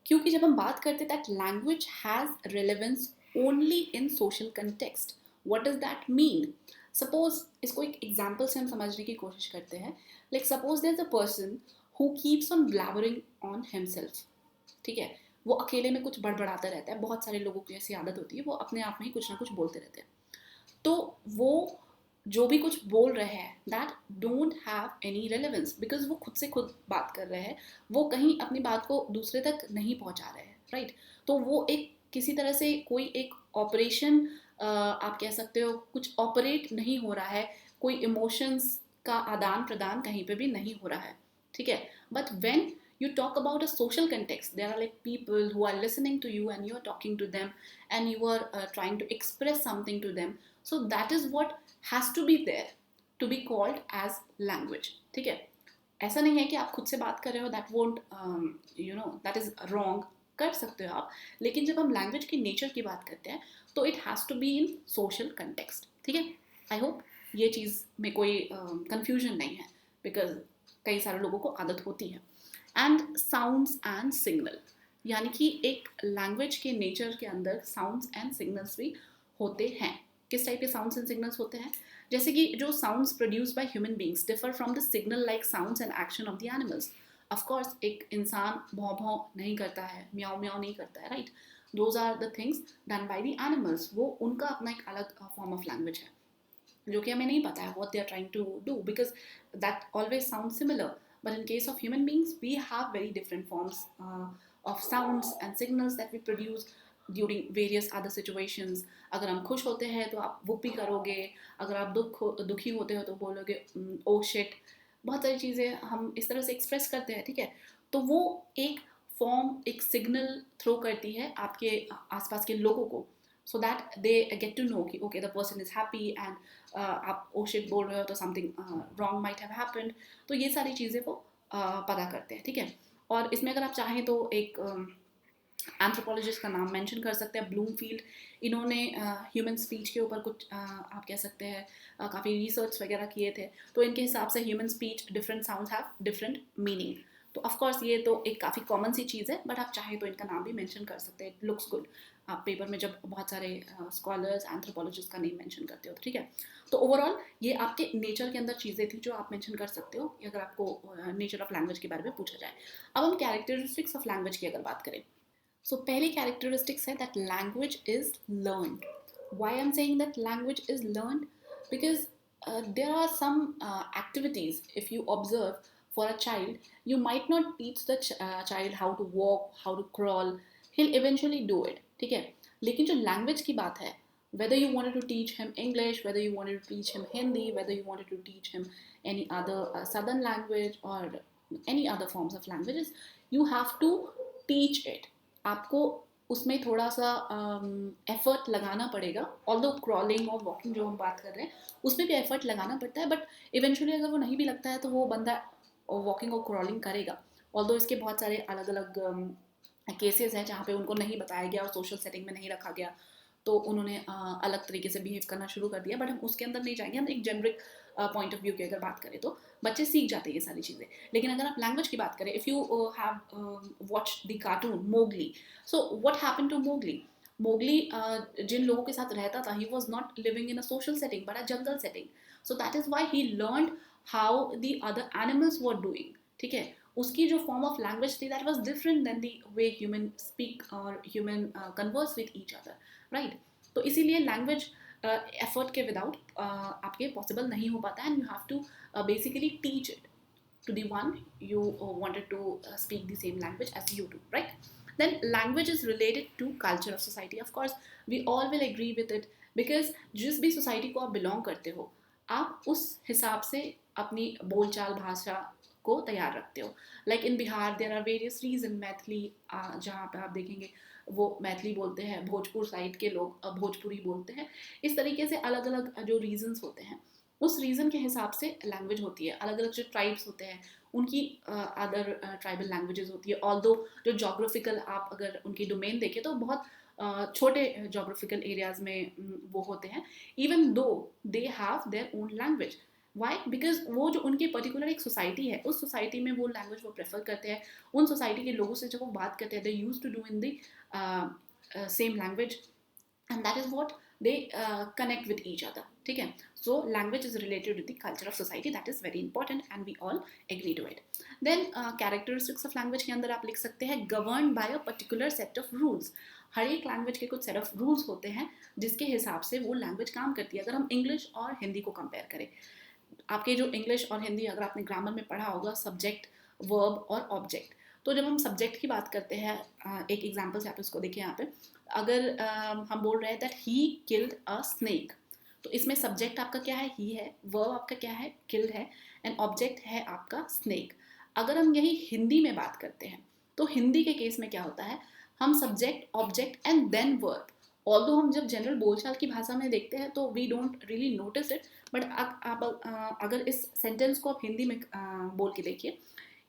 क्योंकि जब हम बात करते that language has relevance only in social context, what does that mean? Suppose इसको एक एग्जाम्पल से हम समझने की कोशिश करते हैं। Like suppose there is a person who keeps on blabbering on himself, ठीक है। वो अकेले में कुछ बड़बड़ाता रहता है, बहुत सारे लोगों की ऐसी आदत होती है, वो अपने आप में ही कुछ ना कुछ बोलते रहते हैं। तो वो जो भी कुछ बोल रहे हैं that don't have any relevance, because वो खुद से खुद बात कर रहे हैं, वो कहीं अपनी बात को दूसरे तक नहीं पहुंचा रहे हैं, राइट। तो वो एक किसी तरह से कोई एक ऑपरेशन आप कह सकते हो, कुछ ऑपरेट नहीं हो रहा है, कोई इमोशंस का आदान प्रदान कहीं पे भी नहीं हो रहा है, ठीक है। But when you talk about a social context, there are like people who are listening to you and you are talking to them and you are trying to express something to them, so that is what has to be there to be called as language, ठीक है। ऐसा नहीं है कि आप खुद से बात कर रहे हो, that won't that is wrong, कर सकते हो आप, लेकिन जब हम लैंग्वेज की नेचर की बात करते हैं तो it has to be in social context, ठीक है। आई होप ये चीज़ में कोई कंफ्यूजन नहीं है, बिकॉज कई सारे लोगों को आदत होती है. एंड साउंड्स एंड सिग्नल, यानी कि एक लैंग्वेज के नेचर के अंदर साउंड्स एंड सिग्नल्स भी होते हैं. किस टाइप के साउंड्स एंड सिग्नल्स होते हैं? जैसे कि जो sounds produce by human beings differ from the signal like sounds and action of the animals. Of course एक इंसान भौं भौं नहीं करता है, म्याओ म्याओ नहीं करता है, right? Those are the things done by the animals. वो उनका अपना एक अलग फॉर्म ऑफ लैंग्वेज है जो कि हमें नहीं पता है what they are trying to do, because that always sounds similar. But in case of human beings, we have very different forms of sounds and signals that we produce during various other situations. अगर हम खुश होते हैं तो आप वुप्पी करोगे, अगर आप दुखी होते हो तो बोलोगे ओ शिट. बहुत सारी चीज़ें हम इस तरह से एक्सप्रेस करते हैं, ठीक है? तो वो एक फॉर्म, एक सिग्नल थ्रो करती है आपके आसपास के लोगों को, so that they get to know कि okay the person is happy and आप oh shit बोल रहे हो तो something wrong might have happened. तो ये सारी चीज़ें वो पता करते हैं, ठीक है? और इसमें अगर आप चाहें तो एक एंथ्रोपोलॉजिस्ट का नाम मेंशन कर सकते हैं, ब्लूमफील्ड. इन्होंने ह्यूमन स्पीच के ऊपर कुछ आप कह सकते हैं काफ़ी रिसर्च वगैरह किए थे. तो इनके हिसाब से human speech different sounds have different meaning. तो ऑफकोर्स ये तो एक काफ़ी कॉमन सी चीज़ है, बट आप चाहें तो इनका नाम भी मेंशन कर सकते हैं. इट लुक्स गुड आप पेपर में जब बहुत सारे स्कॉलर्स एंथ्रोपोलॉजिस्ट का नेम मेंशन करते हो, ठीक है? तो ओवरऑल ये आपके नेचर के अंदर चीज़ें थी जो आप मेंशन कर सकते हो अगर आपको नेचर ऑफ लैंग्वेज के बारे में पूछा जाए. अब हम कैरेक्टरिस्टिक्स ऑफ लैंग्वेज की अगर बात करें, सो पहली कैरेक्टरिस्टिक्स है that language is learned. Why I am saying that language is learned? Because there are some activities, if you observe, for a child you might not teach the child how to walk, how to crawl. He'll eventually do it, ठीक है? लेकिन जो language की बात है, whether you wanted to teach him English, whether you wanted to teach him Hindi, whether you wanted to teach him any other southern language or any other forms of languages, you have to teach it. आपको उसमें थोड़ा सा effort लगाना पड़ेगा. Although crawling और walking जो हम बात कर रहे हैं उसमें भी एफर्ट लगाना पड़ता है, बट इवेंचुअली अगर वो नहीं भी लगता है तो वो बंदा वॉकिंग और क्रॉलिंग करेगा. ऑल्दो इसके बहुत सारे अलग अलग केसेस हैं जहाँ पे उनको नहीं बताया गया और सोशल सेटिंग में नहीं रखा गया, तो उन्होंने अलग तरीके से बिहेव करना शुरू कर दिया. बट हम उसके अंदर नहीं जाएंगे. हम एक जेनरिक पॉइंट ऑफ व्यू की अगर बात करें तो बच्चे सीख जाते हैं ये सारी चीज़ें. लेकिन अगर आप लैंग्वेज की बात करें, if you have watch the cartoon Mowgli, so what happened to Mowgli? Mowgli जिन लोगों के साथ रहता था, he was not living in a social setting but a jungle setting. So that is why he learned how the other animals were doing, ठीक है? उसकी जो फॉर्म ऑफ लैंग्वेज थी that was different than the way human speak और human converse with each other, right? तो इसीलिए language effort के without आपके पॉसिबल नहीं हो पाता. And you have to basically teach it to the one you wanted to speak the same language as you do, right? Then language is related to culture of society. Of course we all will agree with it, because जिस भी society को आप belong करते हो, आप उस हिसाब से अपनी बोलचाल भाषा को तैयार रखते हो. Like in Bihar there are various region. Maithili जहाँ पे आप देखेंगे वो मैथिली बोलते हैं, भोजपुर साइड के लोग भोजपुरी बोलते हैं. इस तरीके से अलग अलग जो रीजन्स होते हैं, उस रीजन के हिसाब से लैंग्वेज होती है. अलग अलग जो ट्राइब्स होते हैं उनकी अदर ट्राइबल लैंग्वेजेस होती है. ऑल्दो जो जोग्राफिकल आप अगर उनकी डोमेन देखें तो बहुत छोटे जोग्राफिकल एरियाज में वो होते हैं, even though they have their own language. Why? Because वो जो उनकी पर्टिकुलर एक सोसाइटी है, उस सोसाइटी में वो लैंग्वेज वो प्रेफर करते हैं. उन सोसाइटी के लोगों से जब वो बात करते हैं, they use to do in the same language, and that is what they connect with each other, ठीक है? So language is related to the culture of society. That is very important and we all agree to it. Then characteristics of language के अंदर आप लिख सकते हैं governed by a particular set of rules. हर एक language के कुछ set of rules होते हैं जिसके हिसाब से वो लैंग्वेज काम करती है. अगर हम इंग्लिश और हिंदी को कंपेयर करें, आपके जो इंग्लिश और हिंदी अगर आपने ग्रामर में पढ़ा होगा, सब्जेक्ट, वर्ब और ऑब्जेक्ट. तो जब हम सब्जेक्ट की बात करते हैं, एक एग्जाम्पल से आप इसको देखिए यहाँ पे. अगर हम बोल रहे हैं that he killed a snake, तो इसमें सब्जेक्ट आपका क्या है? ही है. वर्ब आपका क्या है? किल्ड है. एंड ऑब्जेक्ट है आपका स्नेक. अगर हम यही हिंदी में बात करते हैं तो हिंदी के केस में क्या होता है? हम subject, object and then verb. Although हम जब जनरल बोलचाल की भाषा में देखते हैं तो we don't really notice it, but आप अगर इस सेंटेंस को आप हिंदी में बोल के देखिए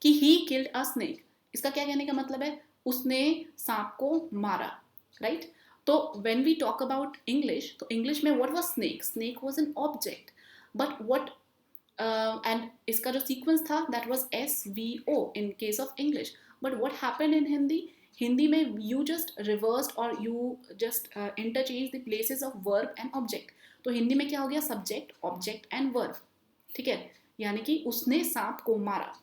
कि ही किल्ड अ स्नेक, इसका क्या कहने का मतलब है? उसने सांप को मारा, राइट? तो when we talk about English, तो इंग्लिश में what was snake? Snake was an object. But what and इसका जो सीक्वेंस था that was SVO in case of English. But what happened in Hindi में you just reversed or you just interchanged the places of verb and object. तो हिंदी में क्या हो गया, subject object and verb, ठीक है, यानी कि उसने सांप को मारा.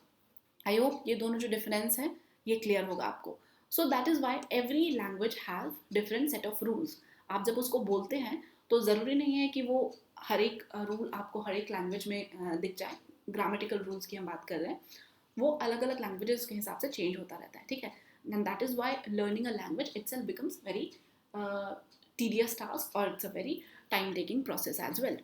आई होप ये दोनों जो डिफरेंस है ये क्लियर होगा आपको. So that is why every language have different set of rules. आप जब उसको बोलते हैं तो ज़रूरी नहीं है कि वो हर एक रूल आपको हर एक लैंग्वेज में दिख जाए. ग्रामेटिकल रूल्स की हम बात कर रहे हैं, वो अलग अलग लैंग्वेजेस के हिसाब से चेंज होता रहता है, ठीक है. And that is Y learning a language itself becomes very tedious task और it's a very time taking process as well.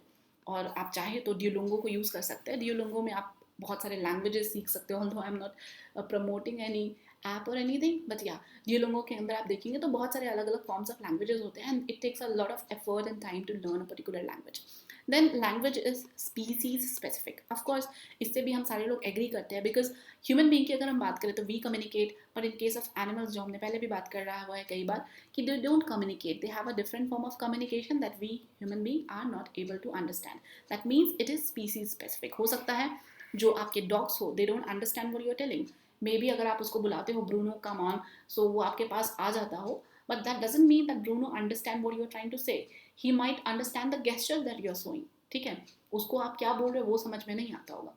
और आप चाहे तो डियोलोंगो को यूज़ कर सकते हैं. डियोलोंगो में आप बहुत सारे लैंग्वेजेस सीख सकते हो. Although I am not promoting any app और एनीथिंग, बट या डियोलोंगो के अंदर आप देखेंगे तो बहुत सारे अलग अलग फॉर्म्स ऑफ लैंग्वेजेस होते हैं and it takes a lot of effort and time to learn a particular language. Then language is species specific. Of course इससे भी हम सारे लोग एग्री करते हैं, बिकॉज ह्यूमन बींग की अगर हम बात करें तो we communicate, but in case of animals जो हमने पहले भी बात कर रहा हुआ है कई बार कि they don't communicate, they have a different form of communication that we human being are not able to understand. That means it is species specific. हो सकता है जो आपके डॉग्स हो they don't understand what you are telling. Maybe अगर आप उसको बुलाते हो ब्रूनो कम ऑन, सो वो आपके पास आ जाता हो, but that doesn't mean that Bruno understand what you're trying to say. He might understand the gesture that you're showing. ठीक है, उसको आप क्या बोल रहे हो वो समझ में नहीं आता होगा.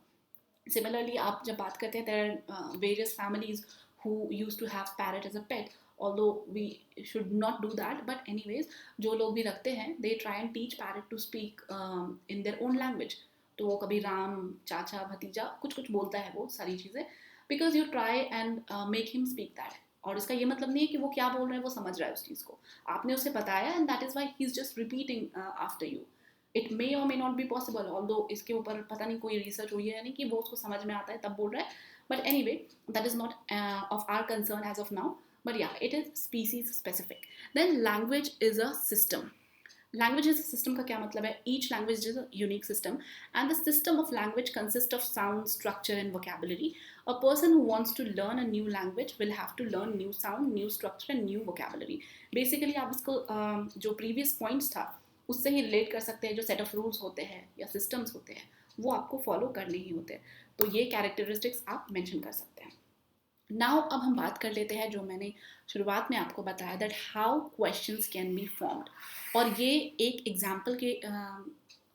Similarly, आप जब बात करते हैं there are various families who used to have parrot as a pet, although we should not do that, but anyways जो लोग भी रखते हैं they try and teach parrot to speak in their own language. तो वो कभी राम, चाचा, भतीजा कुछ कुछ बोलता है वो सारी चीज़ें, because you try and make him speak that. और इसका ये मतलब नहीं है कि वो क्या बोल रहा है वो समझ रहा है उस चीज़ को, आपने उसे बताया and that is why he is just repeating after you. It may or may not be possible, although इसके ऊपर पता नहीं कोई रिसर्च हुई है नहीं कि वो उसको समझ में आता है तब बोल रहा है, but anyway that is not of our concern as of now, but yeah it is species specific. Then language is a system. Language is a system का क्या मतलब है? Each language is a unique system and the system of language consists of sound, structure and vocabulary. A person who wants to learn a new language will have to learn new sound, new structure and new vocabulary. Basically आप इसको जो previous points था उससे ही relate कर सकते हैं. जो set of rules होते हैं या systems होते हैं वो आपको follow करने ही होते हैं. तो ये characteristics आप mention कर सकते हैं. नाउ अब हम बात कर लेते हैं जो मैंने शुरुआत में आपको बताया that how questions can be formed. और ये एक एग्जांपल के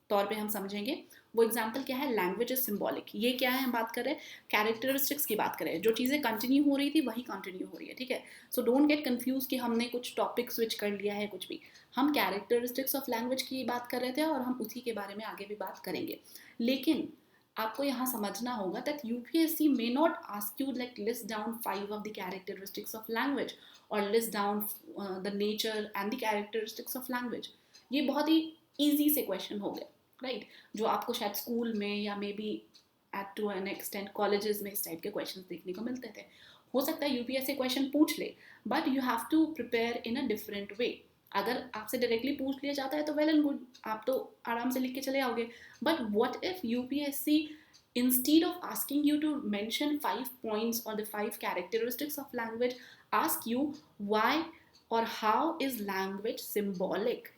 तौर पे हम समझेंगे. वो एग्जांपल क्या है? Language is symbolic. ये क्या है? हम बात कर रहे हैं कैरेक्टरिस्टिक्स की बात कर रहे हैं. जो चीज़ें कंटिन्यू हो रही थी वही कंटिन्यू हो रही है, ठीक है. सो डोंट गेट कंफ्यूज कि हमने कुछ टॉपिक स्विच कर लिया है कुछ भी. हम कैरेक्टरिस्टिक्स ऑफ लैंग्वेज की बात कर रहे थे और हम उसी के बारे में आगे भी बात करेंगे. लेकिन आपको यहाँ समझना होगा that UPSC may not ask you like list down 5 of the characteristics of language or list down the nature and the characteristics of language. ये बहुत ही easy से question हो गए, right? जो आपको शायद स्कूल में या maybe at to an extent colleges में इस टाइप के क्वेश्चन देखने को मिलते थे. हो सकता है UPSC क्वेश्चन पूछ ले, but you have to prepare in a different way. अगर आपसे डायरेक्टली पूछ लिया जाता है तो वेल एंड गुड, आप तो आराम से लिख के चले आओगे. But what if UPSC instead of asking you to mention 5 points or the 5 characteristics of language ask you why or how is language symbolic?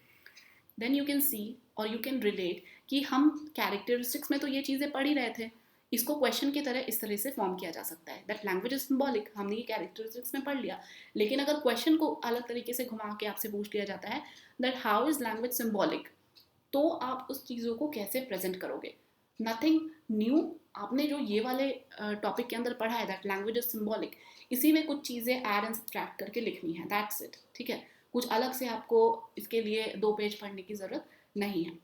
Then you can see or you can relate कि हम characteristics में तो ये चीज़ें पढ़ ही रहे थे, इसको क्वेश्चन की तरह इस तरह से फॉर्म किया जा सकता है. दैट लैंग्वेज इज सिंबॉलिक हमने ये कैरेक्टरिस्टिक्स में पढ़ लिया. लेकिन अगर क्वेश्चन को अलग तरीके से घुमा के आपसे पूछ लिया जाता है that how is language symbolic, तो आप उस चीज़ों को कैसे प्रेजेंट करोगे? Nothing new. आपने जो ये वाले टॉपिक के अंदर पढ़ा है दैट लैंग्वेज इज सिंबॉलिक, इसी में कुछ चीज़ें ऐड एंड सब्ट्रैक्ट करके लिखनी है, दैट्स इट, ठीक है. कुछ अलग से आपको इसके लिए 2 पेज पढ़ने की ज़रूरत नहीं है.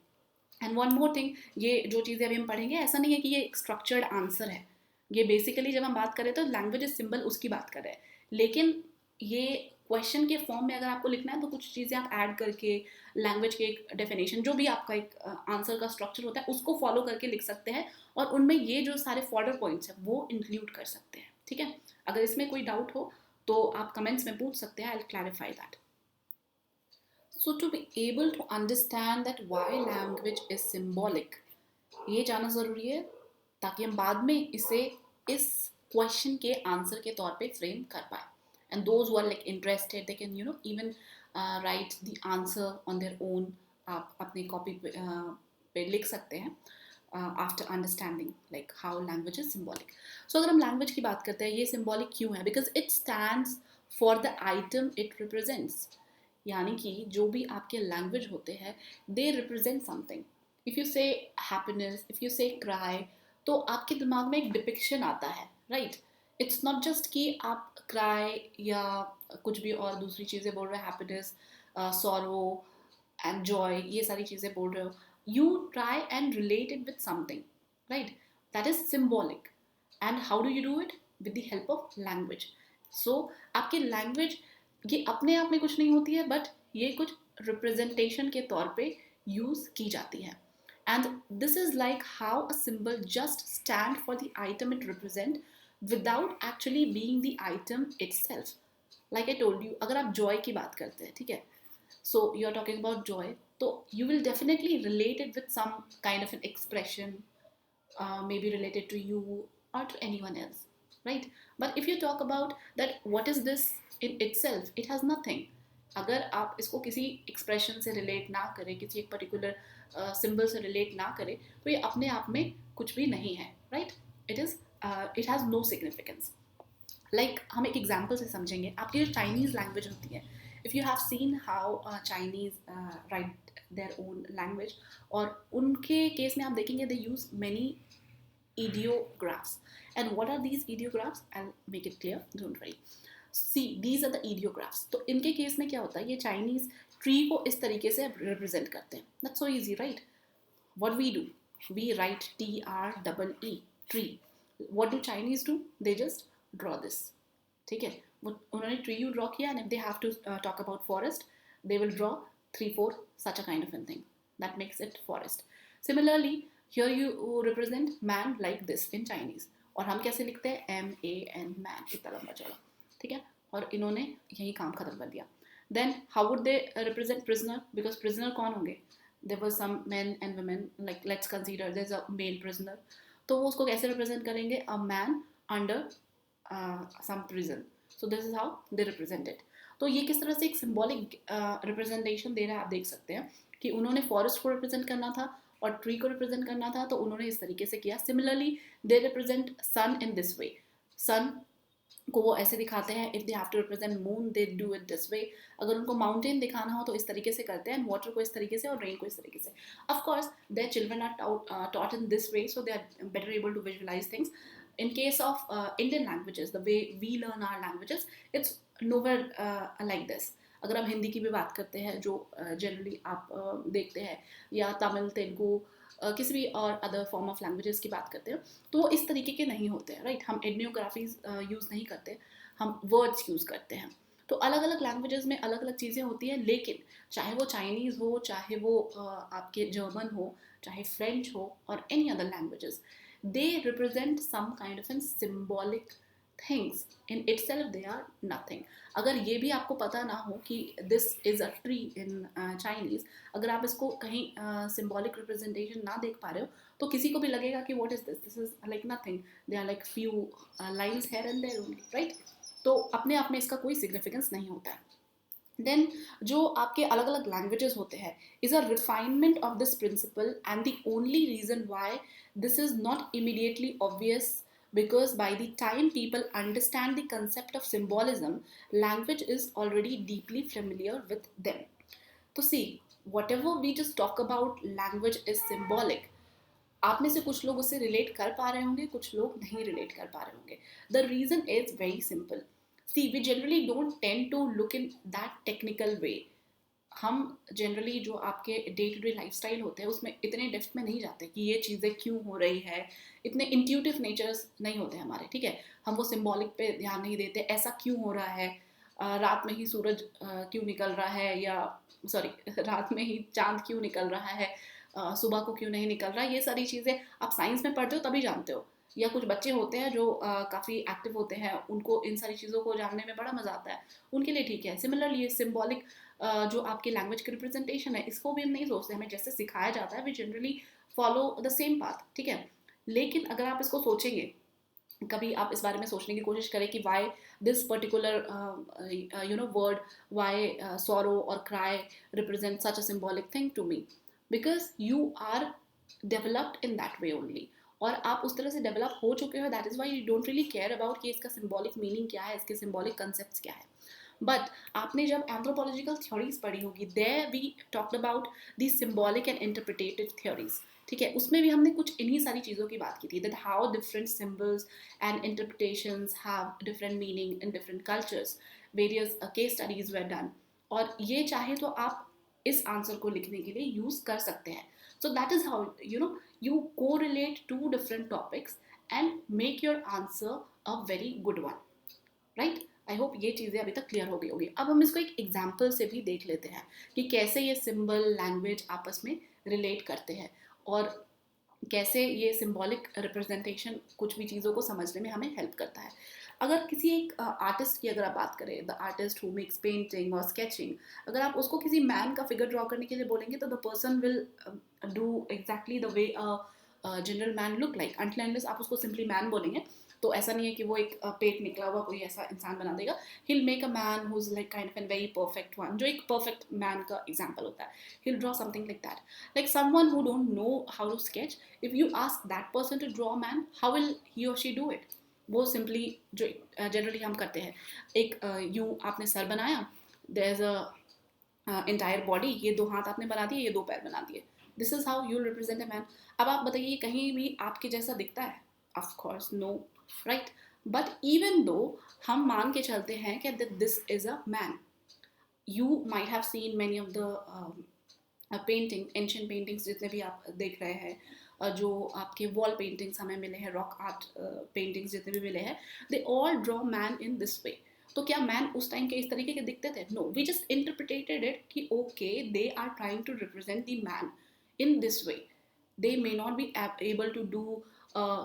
एंड वन मोर थिंग, ये जो चीज़ें अभी हम पढ़ेंगे ऐसा नहीं है कि ये एक स्ट्रक्चर्ड आंसर है. ये बेसिकली जब हम बात करें तो लैंग्वेज इज सिंबल उसकी बात कर रहे हैं, लेकिन ये क्वेश्चन के फॉर्म में अगर आपको लिखना है तो कुछ चीज़ें आप ऐड करके लैंग्वेज के एक डेफिनेशन जो भी आपका एक आंसर का स्ट्रक्चर होता है उसको फॉलो करके लिख सकते हैं और उनमें ये जो सारे फॉर्डर पॉइंट्स हैं वो इंक्लूड कर सकते हैं, ठीक है. अगर इसमें कोई डाउट हो तो आप कमेंट्स में पूछ सकते हैं. I will clarify that. So to be able to understand that why language is symbolic, ये जानना ज़रूरी है ताकि हम बाद में इसे इस क्वेश्चन के आंसर के तौर पे फ्रेम कर पाए. And those who are like interested, they can even write the answer on their own. आप अपनी कॉपी पे लिख सकते हैं. After understanding like how language is symbolic. So अगर हम लैंग्वेज की बात करते हैं, ये सिम्बॉलिक क्यों है? Because it stands for the item it represents. यानी कि जो भी आपके लैंग्वेज होते हैं, they represent something. If you से हैप्पीनेस, इफ़ यू से क्राई, तो आपके दिमाग में एक डिपिक्शन आता है, राइट? इट्स नॉट जस्ट कि आप क्राई या कुछ भी और दूसरी चीज़ें बोल रहे हैं, हैप्पीनेस, सॉरो एंड जॉय, ये सारी चीज़ें बोल रहे हो. You try and relate it with something, right? That is symbolic. And how do you do it? With the help of language. So आपकी language ये अपने आप में कुछ नहीं होती है, but ये कुछ representation के तौर पे use की जाती है. And this is like how a symbol just stand for the item it represent without actually being the item itself. Like I told you, अगर आप joy की बात करते हैं, ठीक है, so you're talking about joy, so you will definitely relate it with some kind of an expression, maybe related to you or to anyone else, right? But if you talk about that what is this in itself, it has nothing. अगर आप इसको किसी expression से relate ना करें, किसी एक particular symbol से रिलेट ना करें, तो ये अपने आप में कुछ भी नहीं है, right? It has no significance. Like हम एक एग्जाम्पल से समझेंगे. आपकी जो चाइनीज़ लैंग्वेज होती है, if you have seen how Chinese write their own language, और उनके केस में आप देखेंगे they use many ideographs. And what are these ideographs? I'll make it clear, don't worry. See, these are the ideographs. तो इनके case में क्या होता है, ये चाइनीज़ ट्री को इस तरीके से रिप्रेजेंट करते हैं. That's so easy, right? What we do, we write TREE, tree. What do Chinese do? They just draw this. ठीक है, उन्होंने ट्री यू ड्रॉ किया, and if they have to talk about forest, they will draw 3-4 such a kind of a thing. That makes it forest. Similarly, here you represent man like this in Chinese. और हम कैसे लिखते हैं? MAN, man, इतना लंबा चौड़ा, ठीक है, और इन्होंने यही काम खत्म कर दिया. Then how would they represent prisoner? Because prisoner कौन होंगे? There were some men and women, like let's consider there's a male prisoner. तो वो उसको कैसे represent करेंगे? A man under some prison. So this is how they represent it. तो ये किस तरह से एक symbolic representation दे रहा है, आप देख सकते हैं कि उन्होंने forest को represent करना था और ट्री को रिप्रेजेंट करना था, तो उन्होंने इस तरीके से किया. Similarly they represent sun in this way. Sun को वो ऐसे दिखाते हैं. If they have to represent moon, they do it this way. अगर उनको माउंटेन दिखाना हो तो इस तरीके से करते हैं, वाटर को इस तरीके से और रेन को इस तरीके से. Of course their children are taught in this way, so they are better able to visualise things. In case of Indian languages, the way we learn our languages, it's nowhere like this. अगर हम हिंदी की भी बात करते हैं, जो generally आप देखते हैं, या तमिल, तेलुगु, किसी भी और अदर फॉर्म ऑफ लैंग्वेजेस की बात करते हैं, तो वो इस तरीके के नहीं होते हैं, राइट? हम एडनियोग्राफीज यूज़ नहीं करते, हम वर्ड्स यूज़ करते हैं. तो अलग अलग लैंग्वेजेस में अलग अलग चीज़ें होती हैं, लेकिन चाहे वो चाइनीज़ हो, चाहे वो आपके जर्मन हो, चाहे फ्रेंच हो, और any other languages, they represent some kind of a symbolic things. In itself they are nothing. अगर ये भी आपको पता ना हो कि this is a tree in Chinese, अगर आप इसको कहीं symbolic representation ना देख पा रहे हो, तो किसी को भी लगेगा कि what is this? This is like nothing. They are like few lines here and there only, right? तो अपने आप में इसका कोई significance नहीं होता है. देन जो आपके अलग अलग लैंग्वेजेस होते हैं is a refinement of this principle, and the only reason why this is not immediately obvious, because by the time people understand the concept of symbolism, language is already deeply familiar with them. So see, whatever we just talk about language is symbolic. आप में से कुछ लोग उससे relate कर पा रहे होंगे, कुछ लोग नहीं रिलेट कर पा रहे होंगे. The reason is very simple. See, we generally don't tend to look in that technical way. हम जनरली जो आपके डे टू डे लाइफस्टाइल होते हैं उसमें इतने डेप्थ में नहीं जाते कि ये चीज़ें क्यों हो रही है. इतने इंट्यूटिव नेचर्स नहीं होते हमारे, ठीक है. हम वो सिंबॉलिक पे ध्यान नहीं देते, ऐसा क्यों हो रहा है, रात में ही सूरज क्यों निकल रहा है, या सॉरी रात में ही चांद क्यों निकल रहा है, सुबह को क्यों नहीं निकल रहा है. ये सारी चीज़ें आप साइंस में पढ़ते हो तभी जानते हो. या कुछ बच्चे होते हैं जो काफ़ी एक्टिव होते हैं, उनको इन सारी चीज़ों को जानने में बड़ा मज़ा आता है, उनके लिए ठीक है. सिमिलरली ये सिंबॉलिक जो आपके लैंग्वेज की रिप्रेजेंटेशन है, इसको भी हम नहीं सोचते, हमें जैसे सिखाया जाता है we generally follow the same path, ठीक है. लेकिन अगर आप इसको सोचेंगे, कभी आप इस बारे में सोचने की कोशिश करें कि why this particular word, why sorrow और cry represent such a symbolic thing to me, because you are developed in that way only, और आप उस तरह से डेवलप हो चुके हो, that is why you don't really care about कि इसका सिम्बॉलिक मीनिंग क्या है, इसके सिम्बॉलिक कंसेप्ट क्या है. बट आपने जब एंथ्रोपोलॉजिकल थ्योरीज पढ़ी होगी, there we talked about the symbolic and interpretative theories. ठीक है, उसमें भी हमने कुछ इन्हीं सारी चीज़ों की बात की थी, that how different symbols and interpretations have different meaning in different cultures. Various case studies were done, और ये चाहे तो आप इस आंसर को लिखने के लिए यूज कर सकते हैं. सो that is how you correlate two different topics and make your answer a very good one, right? I hope ये चीज़ें अभी तक क्लियर हो गई होगी. अब हम इसको एक एग्जाम्पल से भी देख लेते हैं कि कैसे ये सिंबल लैंग्वेज आपस में रिलेट करते हैं, और कैसे ये सिंबॉलिक रिप्रेजेंटेशन कुछ भी चीज़ों को समझने में हमें हेल्प करता है. अगर किसी एक आर्टिस्ट की अगर आप बात करें, the artist who makes painting और स्केचिंग, अगर आप उसको किसी मैन का फिगर ड्रॉ करने के लिए बोलेंगे तो the person will do exactly the way general man look like. Until unless आप उसको सिंपली मैन बोलेंगे तो ऐसा नहीं है कि वो एक पेट निकला हुआ कोई ऐसा इंसान बना देगा. he'll make a man who's like kind of a very perfect one, जो एक perfect man का example होता है. he'll draw something like that, like someone who don't know how to sketch, if you ask that person to draw a man, how will he or she do it? वो simply जो generally हम करते हैं, एक यूं आपने sir बनाया, there's a entire body, ये दो हाथ आपने बना दिए, ये दो पैर बना दिए, this is how you'll represent a man. अब आप बताइए कहीं भी आपके जैसा दिखता है? Of course no, right? But even though हम मान के चलते हैं कि this is a man, you might have seen many of the painting, ancient paintings जितने भी आप देख रहे हैं, जो आपके wall paintings हमें मिले हैं, rock art paintings जितने भी मिले हैं, they all draw man in this way. तो क्या मैन उस टाइम के इस तरीके के दिखते थे? No, we just interpreted it कि okay they are trying to represent the man in this way. They may not be able to do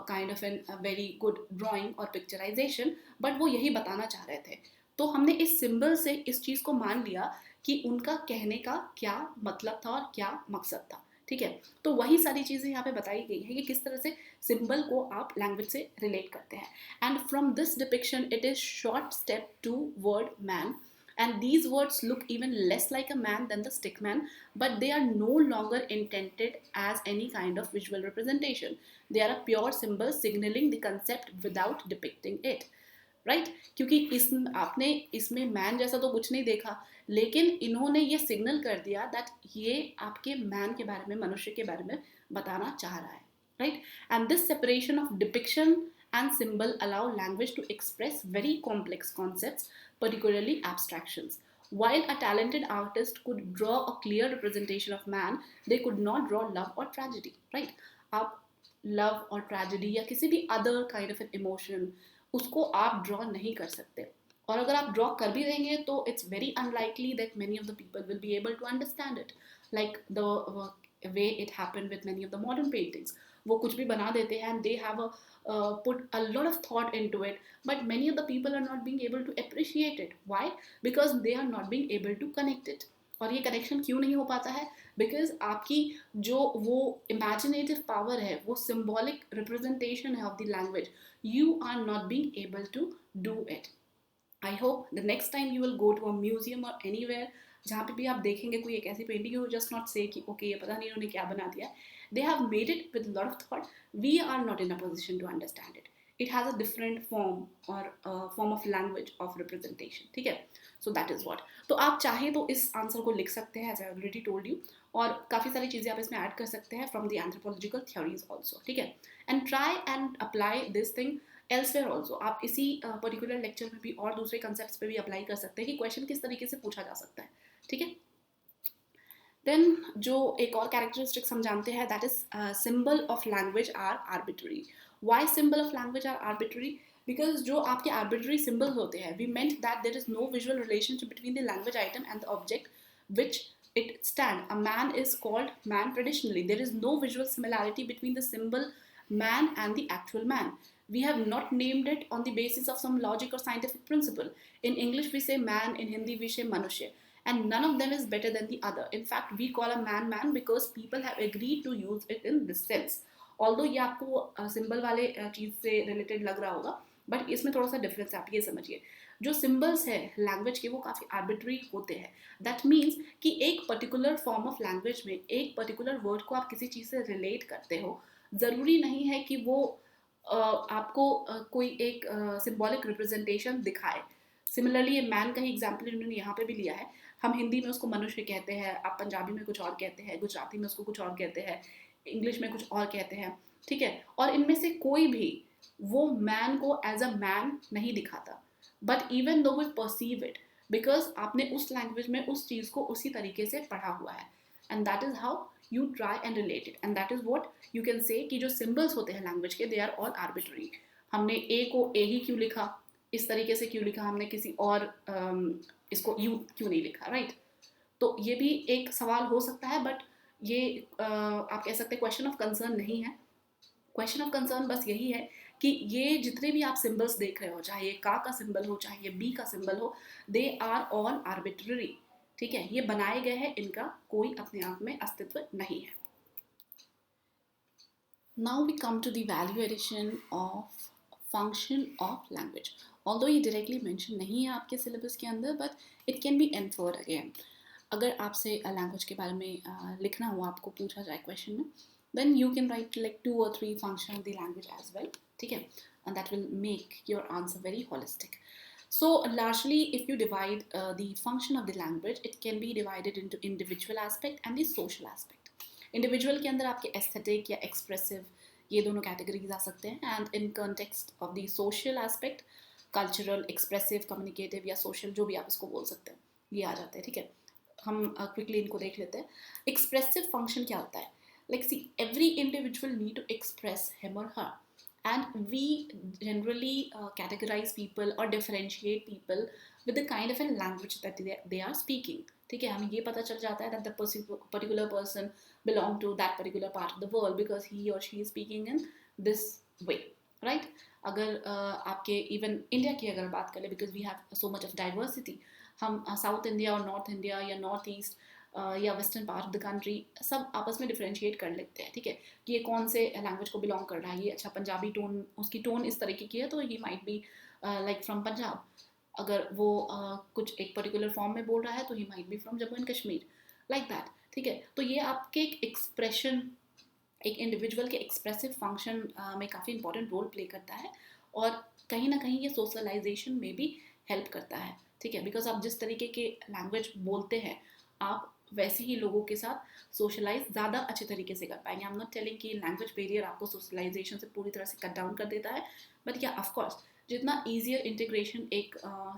kind of a very good drawing or picturization, but वो यही बताना चाह रहे थे. तो हमने इस सिंबल से इस चीज़ को मान लिया कि उनका कहने का क्या मतलब था और क्या मकसद था. ठीक है, तो वही सारी चीज़ें यहाँ पे बताई गई है कि किस तरह से सिंबल को आप लैंग्वेज से रिलेट करते हैं. And from this depiction it is short step to word man. And these words look even less like a man than the stick man, but they are no longer intended as any kind of visual representation. They are a pure symbol signaling the concept without depicting it. Right? क्योंकि आपने इसमें man जैसा तो कुछ नहीं देखा, लेकिन इन्होंने ये सिग्नल कर दिया दैट ये आपके मैन के बारे में, मनुष्य के बारे में बताना चाह रहा है. Right? And this separation of depiction and symbol allow language to express very complex concepts, particularly abstractions. While a talented artist could draw a clear representation of man, they could not draw love or tragedy, right? आप love और tragedy या किसी भी other kind of an emotion उसको आप draw नहीं कर सकते. और अगर आप draw कर भी देंगे तो it's very unlikely that many of the people will be able to understand it, like the way it happened with many of the modern paintings. वो कुछ भी बना देते हैं and they have put a lot of thought into it, but many of the people are not being able to appreciate it. Why? Because they are not being able to connect it. और ये connection क्यों नहीं हो पाता है? Because आपकी जो वो इमेजिनेटिव पावर है, वो सिम्बॉलिक रिप्रेजेंटेशन है of the language, you are not being able to do it. I hope the next time you will go to a museum और एनीवेयर जहाँ पे भी आप देखेंगे कोई एक ऐसी पेंटिंग, यू जस्ट नॉट से कि ओके ये पता नहीं उन्होंने क्या बना दिया. They have made it with a lot of thought. We are not in a position to understand it. It has a different form or form of language of representation. ठीक है, so that is what. तो आप चाहे तो इस answer को लिख सकते हैं, as I already told you, और काफ़ी सारी चीज़ें आप इसमें ऐड कर सकते हैं from the anthropological theories also. ठीक है, and try and apply this thing elsewhere also. आप इसी particular lecture में भी और दूसरे concepts पे भी अप्लाई कर सकते हैं कि क्वेश्चन किस तरीके से पूछा जा सकता है. ठीक है, देन जो एक और कैरेक्टरिस्टिक्स हम जानते हैं, that is symbol of language are arbitrary. Why symbol of language are arbitrary? Because जो आपके आर्बिट्ररी सिंबल्स होते हैं, we meant that there is no visual relationship between the language item and the object which it stand. A man is called man traditionally. There is no visual similarity between the symbol man and the actual man. We have not named it on the basis of some logic or scientific principle. In English we say man, in Hindi we say manushya, and none of them is better than the other. In fact, we call a man man because people have agreed to use it in this sense. Although ये आपको symbol वाले चीज़ से related लग रहा होगा, but इसमें थोड़ा सा डिफरेंस है, आप ये समझिए. जो सिम्बल्स है लैंग्वेज के वो काफ़ी आर्बिट्री होते हैं. दैट मीन्स कि एक पर्टिकुलर फॉर्म ऑफ लैंग्वेज में एक पर्टिकुलर वर्ड को आप किसी चीज़ से रिलेट करते हो, ज़रूरी नहीं है कि वो आपको कोई एक सिम्बॉलिक रिप्रेजेंटेशन दिखाए. सिमिलरली ये मैन का ही एग्जाम्पल इन्होंने यहाँ पे भी लिया है. हम हिंदी में उसको मनुष्य कहते हैं, आप पंजाबी में कुछ और कहते हैं, गुजराती में उसको कुछ और कहते हैं, इंग्लिश में कुछ और कहते हैं, ठीक है. और इनमें से कोई भी वो मैन को एज अ मैन नहीं दिखाता, but even though we perceive it, because आपने उस लैंग्वेज में उस चीज़ को उसी तरीके से पढ़ा हुआ है. And that is how you try and relate it, and that is what you can say कि जो सिम्बल्स होते हैं लैंग्वेज के, दे आर ऑल आर्बिट्री. हमने ए को ए ही क्यों लिखा, इस तरीके से क्यों लिखा, हमने किसी और इसको यू क्यों नहीं लिखा, राइट. तो ये भी एक सवाल हो सकता है, बट ये आप कह सकते हैं क्वेश्चन ऑफ कंसर्न नहीं है. क्वेश्चन ऑफ कंसर्न बस यही है कि ये जितने भी आप सिंबल्स देख रहे हो, चाहे ये का सिंबल हो, चाहे ये बी का सिंबल हो, दे आर ऑल आर्बिट्ररी. ठीक है, ये बनाए गए हैं, इनका कोई अपने आप में अस्तित्व नहीं है. Now we come to the value addition of function of language. Although ये डायरेक्टली मेंशन नहीं है आपके सिलेबस के अंदर, but it can be inferred again. अगर आपसे लैंग्वेज के बारे में लिखना हुआ, आपको पूछा जाए क्वेश्चन में, then you can write like 2 or 3 functions of the language as well, ठीक है, and that will make your answer very holistic. So largely if you divide the function of the language, it can be divided into individual aspect and the social aspect. Individual के अंदर आपके aesthetic या expressive ये दोनों categories आ सकते हैं, and in context of the social aspect, cultural, expressive, communicative या social, जो भी आप इसको बोल सकते हैं, ये आ जाते हैं. ठीक है, हम quickly इनको देख लेते हैं. Expressive function क्या होता है? Like, see, every individual need to express him or her, and we generally categorize people or differentiate people with the kind of a language that they are speaking. ठीक है, हमें ये पता चल जाता है that the particular person belong to that particular part of the world because he or she is speaking in this way, right? अगर आपके even इंडिया की अगर बात करें, because we have so much of diversity, हम south India और north India या north east या western part of the country सब आपस में डिफरेंशिएट कर लेते हैं. ठीक है, कि ये कौन से लैंग्वेज को बिलोंग कर रहा है. ये अच्छा पंजाबी टोन, उसकी टोन इस तरीके की है, तो he might be like from Punjab. अगर वो कुछ एक पर्टिकुलर फॉर्म में बोल रहा है, तो he might be from Jammu and Kashmir, like that. ठीक है, तो ये आपके एक एक्सप्रेशन, एक इंडिविजुअल के एक्सप्रेसिव फंक्शन में काफ़ी इंपॉर्टेंट रोल प्ले करता है, और कहीं ना कहीं ये सोशलाइजेशन में भी हेल्प करता है. ठीक है, बिकॉज आप जिस तरीके के लैंग्वेज बोलते हैं, आप वैसे ही लोगों के साथ सोशलाइज ज़्यादा अच्छे तरीके से कर पाएंगे. आई एम नॉट टेलिंग कि लैंग्वेज बैरियर आपको सोशलाइजेशन से पूरी तरह से कट डाउन कर देता है, बट या ऑफकोर्स जितना ईजियर इंटीग्रेशन एक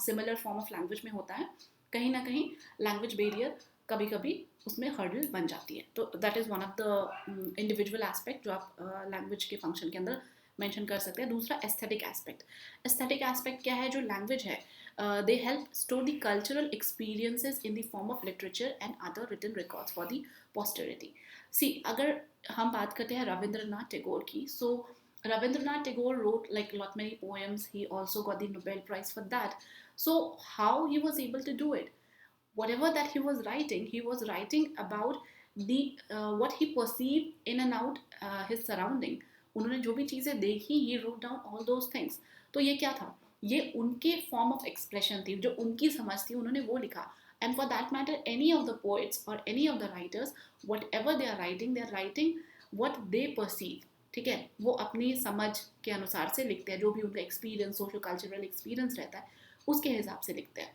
सिमिलर फॉर्म ऑफ लैंग्वेज में होता है, कहीं ना कहीं लैंग्वेज बैरियर कभी कभी उसमें हर्डल बन जाती है. तो that is one of the individual aspect जो आप लैंग्वेज के फंक्शन के अंदर मेंशन कर सकते हैं. दूसरा एस्थेटिक एस्पेक्ट. एस्थेटिक एस्पेक्ट क्या है? जो लैंग्वेज है, they help store the cultural experiences in the form of literature and other written records for the posterity. See, अगर हम बात करते हैं रविंद्रनाथ टैगोर की, so Rabindranath Tagore wrote like lot many poems. He also got the Nobel Prize for that. So how he was able to do it? Whatever that he was writing about the what he perceived in and out his surrounding. उन्होंने जो भी चीज़ें देखी, he wrote down all those things. तो ये क्या था? ये उनके फॉर्म ऑफ एक्सप्रेशन थी, जो उनकी समझ थी, उन्होंने वो लिखा. And for that matter any of the poets or any of the writers, whatever they are writing what they perceive. ठीक है, वो अपनी समझ के अनुसार से लिखते हैं, जो भी उनका एक्सपीरियंस, सोशल कल्चरल एक्सपीरियंस रहता है, उसके हिसाब से लिखते हैं.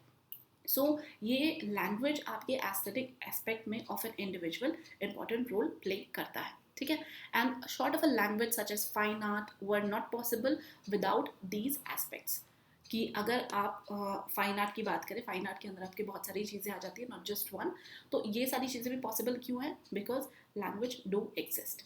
सो ये लैंग्वेज आपके एस्थेटिक एस्पेक्ट में of an individual important role play करता है. ठीक है, and short of a language such as fine art were not possible without these aspects. कि अगर आप फाइन आर्ट की बात करें, फाइन आर्ट के अंदर आपके बहुत सारी चीज़ें आ जाती है, नॉट जस्ट वन. तो ये सारी चीज़ें भी पॉसिबल क्यों है? Because language do exist.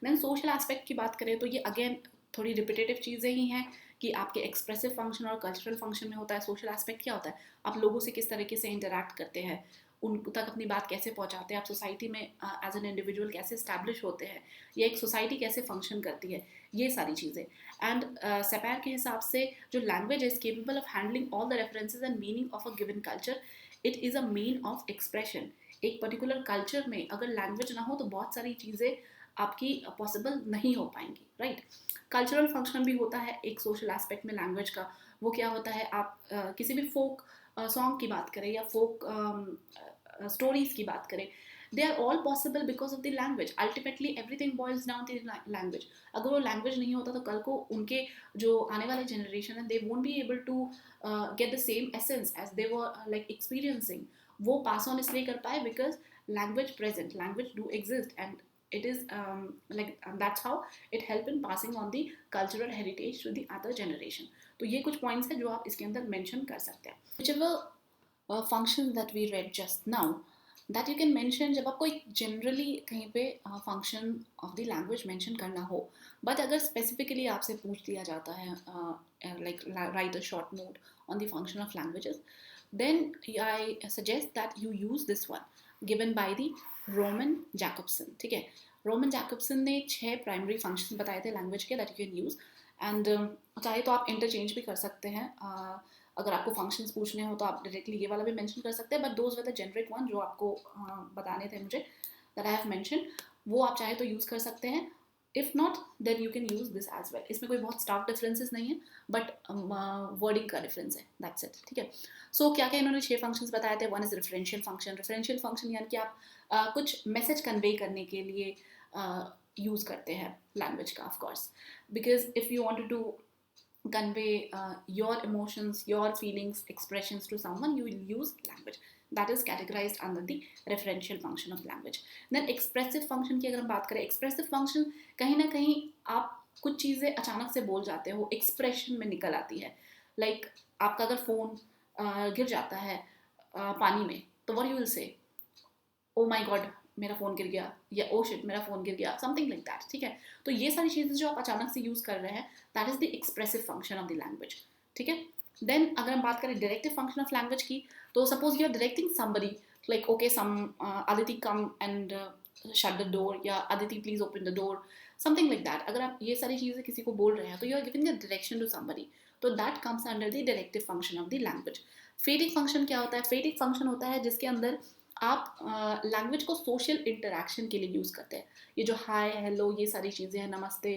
Then social aspect की बात करें, तो ये अगेन थोड़ी रिपीटेटिव चीज़ें ही हैं कि आपके एक्सप्रेसिव फंक्शन और कल्चरल फंक्शन में होता है. सोशल एस्पेक्ट क्या होता है? आप लोगों से किस तरीके से इंटरैक्ट करते हैं, उन तक अपनी बात कैसे पहुंचाते हैं, आप सोसाइटी में एज एन इंडिविजुअल कैसे इस्टेब्लिश होते हैं, या एक सोसाइटी कैसे फंक्शन करती है, ये सारी चीज़ें. एंड सेपैर के हिसाब से जो language is capable of handling all the references and meaning of a given culture. It is a mean of expression. एक पर्टिकुलर कल्चर में अगर लैंग्वेज ना हो, तो बहुत सारी चीज़ें आपकी पॉसिबल नहीं हो पाएंगी, राइट. कल्चरल फंक्शन भी होता है एक सोशल एस्पेक्ट में लैंग्वेज का. वो क्या होता है, आप किसी भी फोक सॉन्ग की बात करें या फोक स्टोरीज की बात करें, they are all possible because of the language. Ultimately everything boils down to language. अगर वो लैंग्वेज नहीं होता तो कल को उनके जो आने वाले जनरेशन है, they won't be able to get the same essence as they were like experiencing. वो पास ऑन इसलिए कर पाए because language present, language do exist, and it is that's how it help in passing on the cultural heritage to the other generation. तो ये कुछ points है जो आप इसके अंदर mention कर सकते हैं. whichever functions that we read just now, that you can mention जब आपको एक generally कहीं पे function of the language mention करना हो, but अगर specifically आपसे पूछ दिया जाता है like write a short note on the function of languages, then I suggest that you use this one given by the Roman Jacobson. ठीक है, रोमन जैकबसन ने 6 प्राइमरी फंक्शंस बताए थे लैंग्वेज के that you can use, and चाहे तो आप interchange भी कर सकते हैं. अगर आपको फंक्शंस पूछने हो तो आप डायरेक्टली ये वाला भी मेंशन कर सकते हैं, but those were the generic one जो आपको बताने थे मुझे, दैट आई हैव मेंशन, वो आप चाहे तो यूज़ कर सकते हैं. If not then you can use this as well. इसमें कोई बहुत स्टाफ डिफरेंसेस नहीं है, बट वर्डिंग का डिफरेंस है, दैट्स इट. ठीक है, सो क्या क्या इन्होंने 6 फंक्शंस बताए थे. One is referential function. Referential function यानी कि आप कुछ मैसेज कन्वे करने के लिए यूज़ करते हैं लैंग्वेज का, of course, because if you wanted to convey your emotions, your feelings, expressions to someone, you will use language. That is categorized under the referential function of language. Then expressive function की अगर हम बात करें, expressive function कहीं ना कहीं आप कुछ चीज़ें अचानक से बोल जाते हो, expression में निकल आती है. Like आपका अगर फ़ोन गिर जाता है पानी में, तो what you will say? Oh my God, मेरा फ़ोन गिर गया, या ओ शिट मेरा फ़ोन गिर गया, समथिंग लाइक दैट. ठीक है, तो ये सारी चीज़ें जो आप अचानक से यूज़ कर रहे हैं, that is the expressive function of the language. ठीक है, देन अगर हम बात करें डायरेक्टिव फंक्शन ऑफ लैंग्वेज की, तो suppose you are directing somebody, like okay some Aditi come and shut the door, या Aditi please open the door, something like that. अगर आप ये सारी चीज़ें किसी को बोल रहे हैं तो you are giving the direction to somebody, तो that comes under the directive function of the language. Phatic function क्या होता है? फेडिक फंक्शन होता है जिसके अंदर आप लैंग्वेज को सोशल इंटरेक्शन के लिए यूज़ करते हैं. ये जो हाय, हेलो, ये सारी चीज़ें हैं, नमस्ते,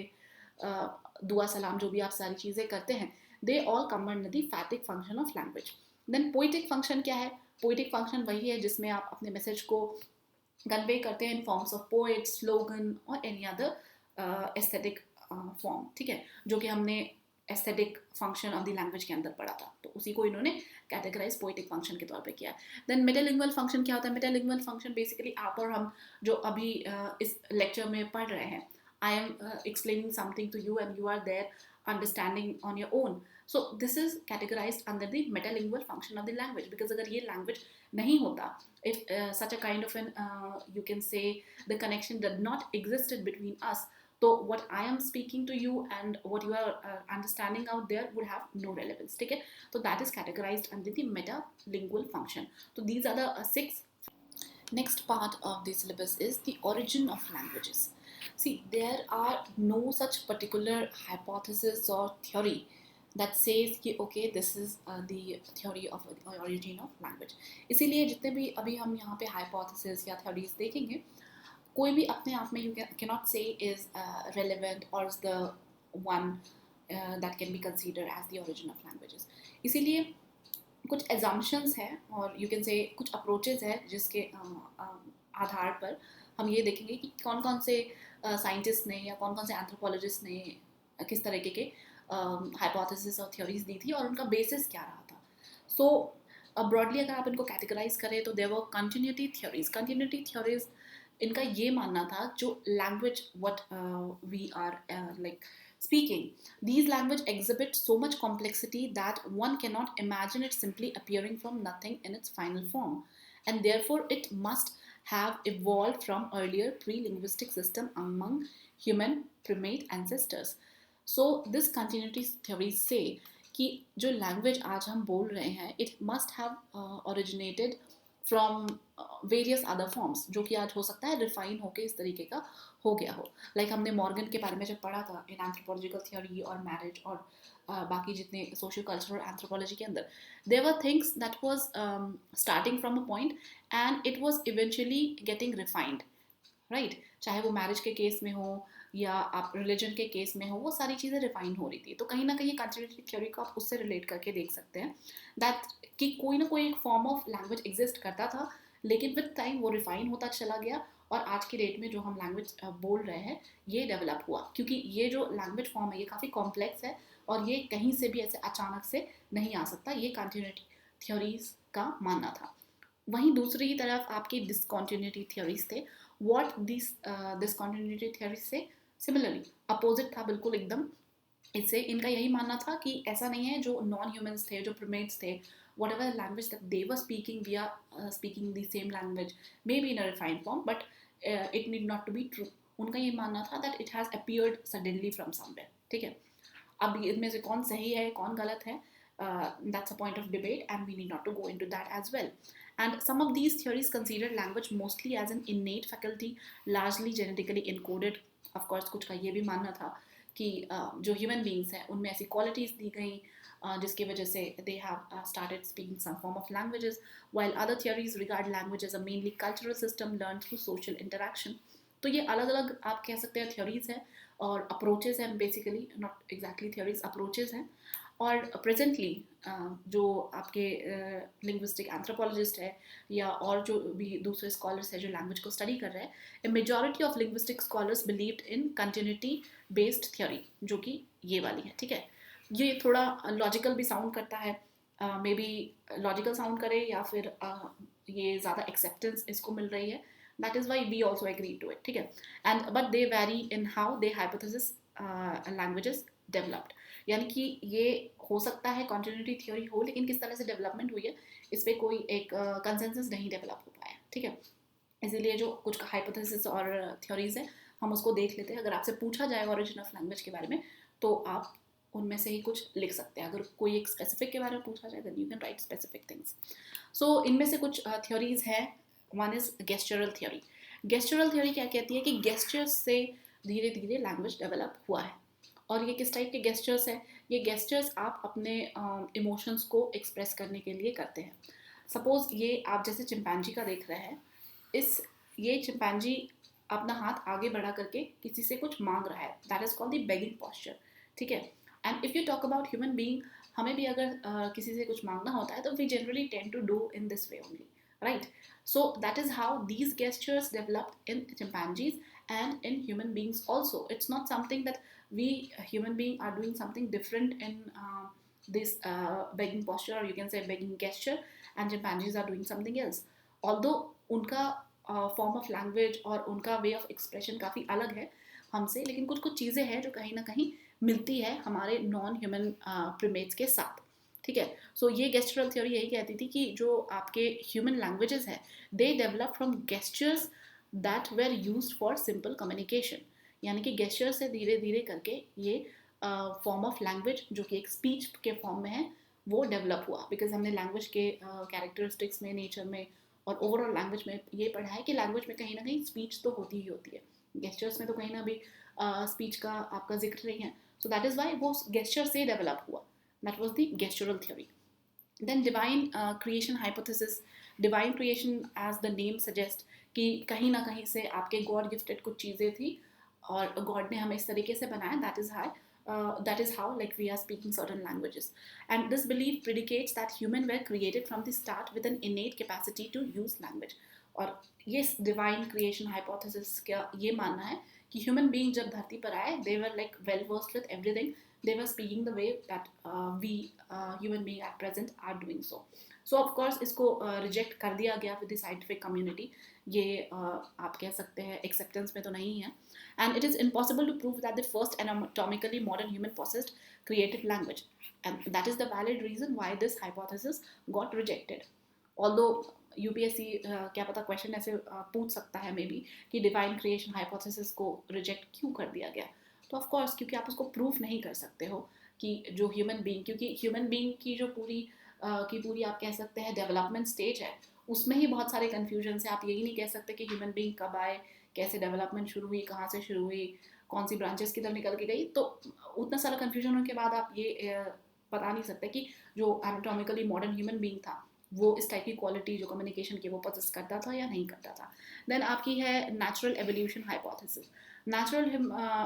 दुआ सलाम, जो भी आप सारी चीज़ें करते हैं, they all come under the phatic function of language. Then poetic function क्या है? पोइटिक फंक्शन वही है जिसमें आप अपने मैसेज को कन्वे करते हैं इन फॉर्म्स ऑफ पोएट, स्लोगन और एनी अदर एस्थेटिक फॉर्म. ठीक है, जो कि हमने aesthetic function of the language के अंदर पढ़ा था, तो उसी को इन्होंने कैटेगराइज पोएटिक फंक्शन के तौर पे किया. देन मेटालिंगुअल फंक्शन क्या होता है? मेटालिंगुअल फंक्शन बेसिकली आप और हम जो अभी इस लेक्चर में पढ़ रहे हैं, I am explaining something to you and you are there understanding on your own. So this is categorised under the metalingual function of the language, because अगर ये लैंग्वेज नहीं होता, if such a kind of an you can say the connection did not existed between us, so what I am speaking to you and what you are understanding out there would have no relevance. ठीक है, so that is categorized under the metalingual function. So these are the 6. Next part of the syllabus is the origin of languages. See, there are no such particular hypothesis or theory that says कि okay this is the theory of the origin of language. इसीलिए जितने भी अभी हम यहाँ पे hypothesis या theories देखेंगे, कोई भी अपने आप में you cannot say is relevant or is the one that can be considered as the origin of languages. इसीलिए कुछ assumptions हैं और you can say कुछ approaches हैं जिसके आधार पर हम ये देखेंगे कि कौन कौन से साइंटिस्ट ने या कौन कौन से एंथ्रोपोलॉजिस्ट ने किस तरीके के hypothesis और theories दी थी और उनका basis क्या रहा था. So broadly अगर आप इनको categorize करें तो there were continuity theories. Continuity theories इनका ये मानना था जो language what we are like speaking, these language exhibit so much complexity that one cannot imagine it simply appearing from nothing in its final form, and therefore it must have evolved from earlier pre-linguistic system among human primate ancestors. So this continuity theory say कि जो language आज हम बोल रहे हैं, it must have originated from various other forms, जो कि आज हो सकता है रिफाइन होके इस तरीके का हो गया हो. लाइक हमने मॉर्गन के बारे में जब पढ़ा था इन एंथ्रोपोलॉजिकल थ्योरी और मैरिज और बाकी जितने सोशल कल्चरल एंथ्रोपोलॉजी के अंदर, there were things that was starting from a point and it was eventually getting refined, right. चाहे वो मैरिज के केस में हो या आप रिलीजन के केस में हो, वो सारी चीज़ें रिफाइन हो रही थी। तो कहीं ना कहीं कंटिन्यूटी थ्योरी को आप उससे रिलेट करके देख सकते हैं दैट कि कोई ना कोई एक फॉर्म ऑफ लैंग्वेज एग्जिस्ट करता था, लेकिन विद टाइम वो रिफाइन होता चला गया और आज की डेट में जो हम लैंग्वेज बोल रहे हैं ये डेवलप हुआ, क्योंकि ये जो लैंग्वेज फॉर्म है ये काफ़ी कॉम्प्लेक्स है और ये कहीं से भी ऐसे अचानक से नहीं आ सकता, ये कंटिन्यूटी थ्योरीज का मानना था। वहीं दूसरी तरफ आपकी डिसकॉन्टिन्यूटी थ्योरीज थे। व्हाट दिस डिसकॉन्टिन्यूटी थ्योरीज से सिमिलरली अपोजिट था बिल्कुल एकदम। इससे इनका यही मानना था कि ऐसा नहीं है, जो नॉन ह्यूमंस थे, जो प्रिमेट्स थे, whatever language that they were speaking, we are speaking the same language maybe in a refined form, but it need not to be true. उनका ये मानना था that it has appeared suddenly from somewhere. ठीक है, अब इनमें से कौन सही है कौन गलत है, that's a point of debate and we need not to go into that as well. And some of these theories consider language mostly as an innate faculty, largely genetically encoded. Of course कुछ का ये भी मानना था कि जो human beings हैं उनमें ऐसी क्वालिटीज़ दी गई जिसकी वजह से they have started speaking some form of languages, while other theories regard language as a mainly cultural system learned through social interaction. तो ये अलग अलग आप कह सकते हैं थ्योरीज हैं और अप्रोचेज हैं, basically not exactly theories, approaches हैं। और प्रेजेंटली जो आपके लिंग्विस्टिक एंथ्रोपोलॉजिस्ट है या और जो भी दूसरे स्कॉलर्स हैं जो लैंग्वेज को स्टडी कर रहे हैं, a majority of linguistic scholars believed in continuity based theory, जो कि ये वाली है। ठीक है, ये थोड़ा लॉजिकल भी साउंड करता है, मे बी लॉजिकल साउंड करे या फिर ये ज़्यादा एक्सेप्टेंस इसको मिल रही है, that is why we also agree to it. ठीक है, and but they vary in how they hypothesis languages developed. यानी कि ये हो सकता है continuity theory हो, लेकिन किस तरह से डेवलपमेंट हुई है इस पर कोई एक कंसेंसस नहीं डेवलप हो पाया। ठीक है, इसीलिए जो कुछ हाइपोथेसिस और थ्योरीज है हम उसको देख लेते हैं। अगर आपसे पूछा जाए ओरिजिन ऑफ लैंग्वेज के बारे में तो आप उनमें से ही कुछ लिख सकते हैं। अगर कोई एक स्पेसिफिक के बारे में पूछा जाए then you can write specific things. So इनमें से कुछ थ्योरीज है। वन इज गेस्चरल थ्योरी। गेस्चरल थ्योरी क्या कहती है कि गेस्चर्स से धीरे धीरे लैंग्वेज डेवलप हुआ है। और ये किस टाइप के गेस्चर्स है? ये गेस्चर्स आप अपने इमोशंस को एक्सप्रेस करने के लिए करते हैं। सपोज ये आप जैसे चिंपैंजी का देख रहे हैं, ये चिंपैंजी अपना हाथ आगे बढ़ा करके किसी से कुछ मांग रहा है, that is called the begging posture. ठीक है, and if you talk about human being, हमें भी अगर किसी से कुछ मांगना होता है तो we generally tend to do in this way only, right? So that is how these gestures developed in chimpanzees and in human beings also. It's not something that we human being are doing something different in this begging posture, or you can say begging gesture, and chimpanzees are doing something else. Although उनका form of language और उनका way of expression काफ़ी अलग है हमसे, लेकिन कुछ कुछ चीज़ें हैं जो कहीं ना कहीं मिलती है हमारे नॉन ह्यूमन प्रीमेट्स के साथ। ठीक है, सो ये गेस्चरल थ्योरी यही कहती थी कि जो आपके ह्यूमन लैंग्वेजेस है they develop from gestures that where used for simple communication. यानी कि गेस्चर से धीरे धीरे करके ये फॉर्म ऑफ लैंग्वेज जो कि एक स्पीच के फॉर्म में है वो डेवलप हुआ। बिकॉज हमने लैंग्वेज के कैरेक्टरिस्टिक्स में, नेचर में और ओवरऑल लैंग्वेज में ये पढ़ा है कि लैंग्वेज में कहीं ना कहीं स्पीच तो होती ही होती है, गेस्चर्स में तो कहीं ना भी स्पीच का आपका जिक्र नहीं है। सो दैट इज़ वाई वो गेस्चर से डेवलप हुआ। That was the gestural theory. Then divine creation hypothesis. Divine creation, as the name suggests, कि कहीं ना कहीं से आपके गॉड गिफ्टेड कुछ चीज़ें थी और गॉड ने हमें इस तरीके से बनाया, that is how like we are speaking certain languages. And this belief predicates that humans were created from the start with an innate capacity to use language. और ये डिवाइन क्रिएशन हाइपोथेसिस का ये मानना है कि ह्यूमन बीइंग जब धरती पर आए they were like well versed with everything, they were speaking the way that we human being at present are doing so. So of course इसको reject कर दिया गया with the scientific community. ये आप कह सकते हैं acceptance में तो नहीं है. And it is impossible to prove that the first anatomically modern human possessed created language. And that is the valid reason why this hypothesis got rejected. Although UPSC क्या पता क्वेश्चन ऐसे पूछ सकता है मे बी कि divine creation hypothesis को reject क्यों कर दिया गया। तो ऑफ कोर्स क्योंकि आप उसको प्रूफ नहीं कर सकते हो कि जो ह्यूमन बीइंग, क्योंकि ह्यूमन बीइंग की जो पूरी आप कह सकते हैं डेवलपमेंट स्टेज है उसमें ही बहुत सारे कन्फ्यूजन है। आप यही नहीं कह सकते कि ह्यूमन बीइंग कब आए, कैसे डेवलपमेंट शुरू हुई, कहाँ से शुरू हुई, कौन सी ब्रांचेस की तरफ निकल के गई। तो उतना सारा कन्फ्यूजन होने के बाद आप ये बता नहीं सकते कि जो एनाटॉमिकली मॉडर्न ह्यूमन बीइंग था वो इस टाइप की क्वालिटी जो कम्युनिकेशन की वो पोजेस करता था या नहीं करता था. देन आपकी है natural evolution hypothesis. Natural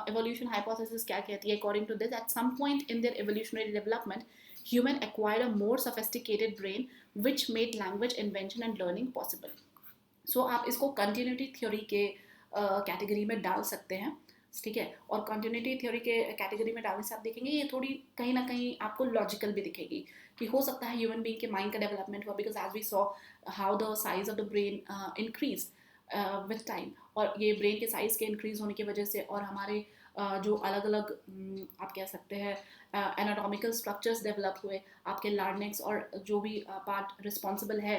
evolution hypothesis क्या कहती है? According to this, at some point in their evolutionary development, human acquired a more sophisticated brain which made language invention and learning possible. So आप इसको continuity theory के category में डाल सकते हैं, ठीक है. और कंटिन्यूटी थ्योरी के कैटेगरी में डालने से आप देखेंगे ये थोड़ी कहीं ना कहीं आपको लॉजिकल भी दिखेगी कि हो सकता है ह्यूमन बीइंग के माइंड का डेवलपमेंट हुआ, because as we saw how the size of the brain increase with time. और ये ब्रेन के साइज के इंक्रीज होने की वजह से और हमारे जो अलग अलग आप कह सकते हैं एनाटॉमिकल स्ट्रक्चर्स डेवलप हुए, आपके लार्निक्स और जो भी पार्ट रिस्पॉन्सिबल है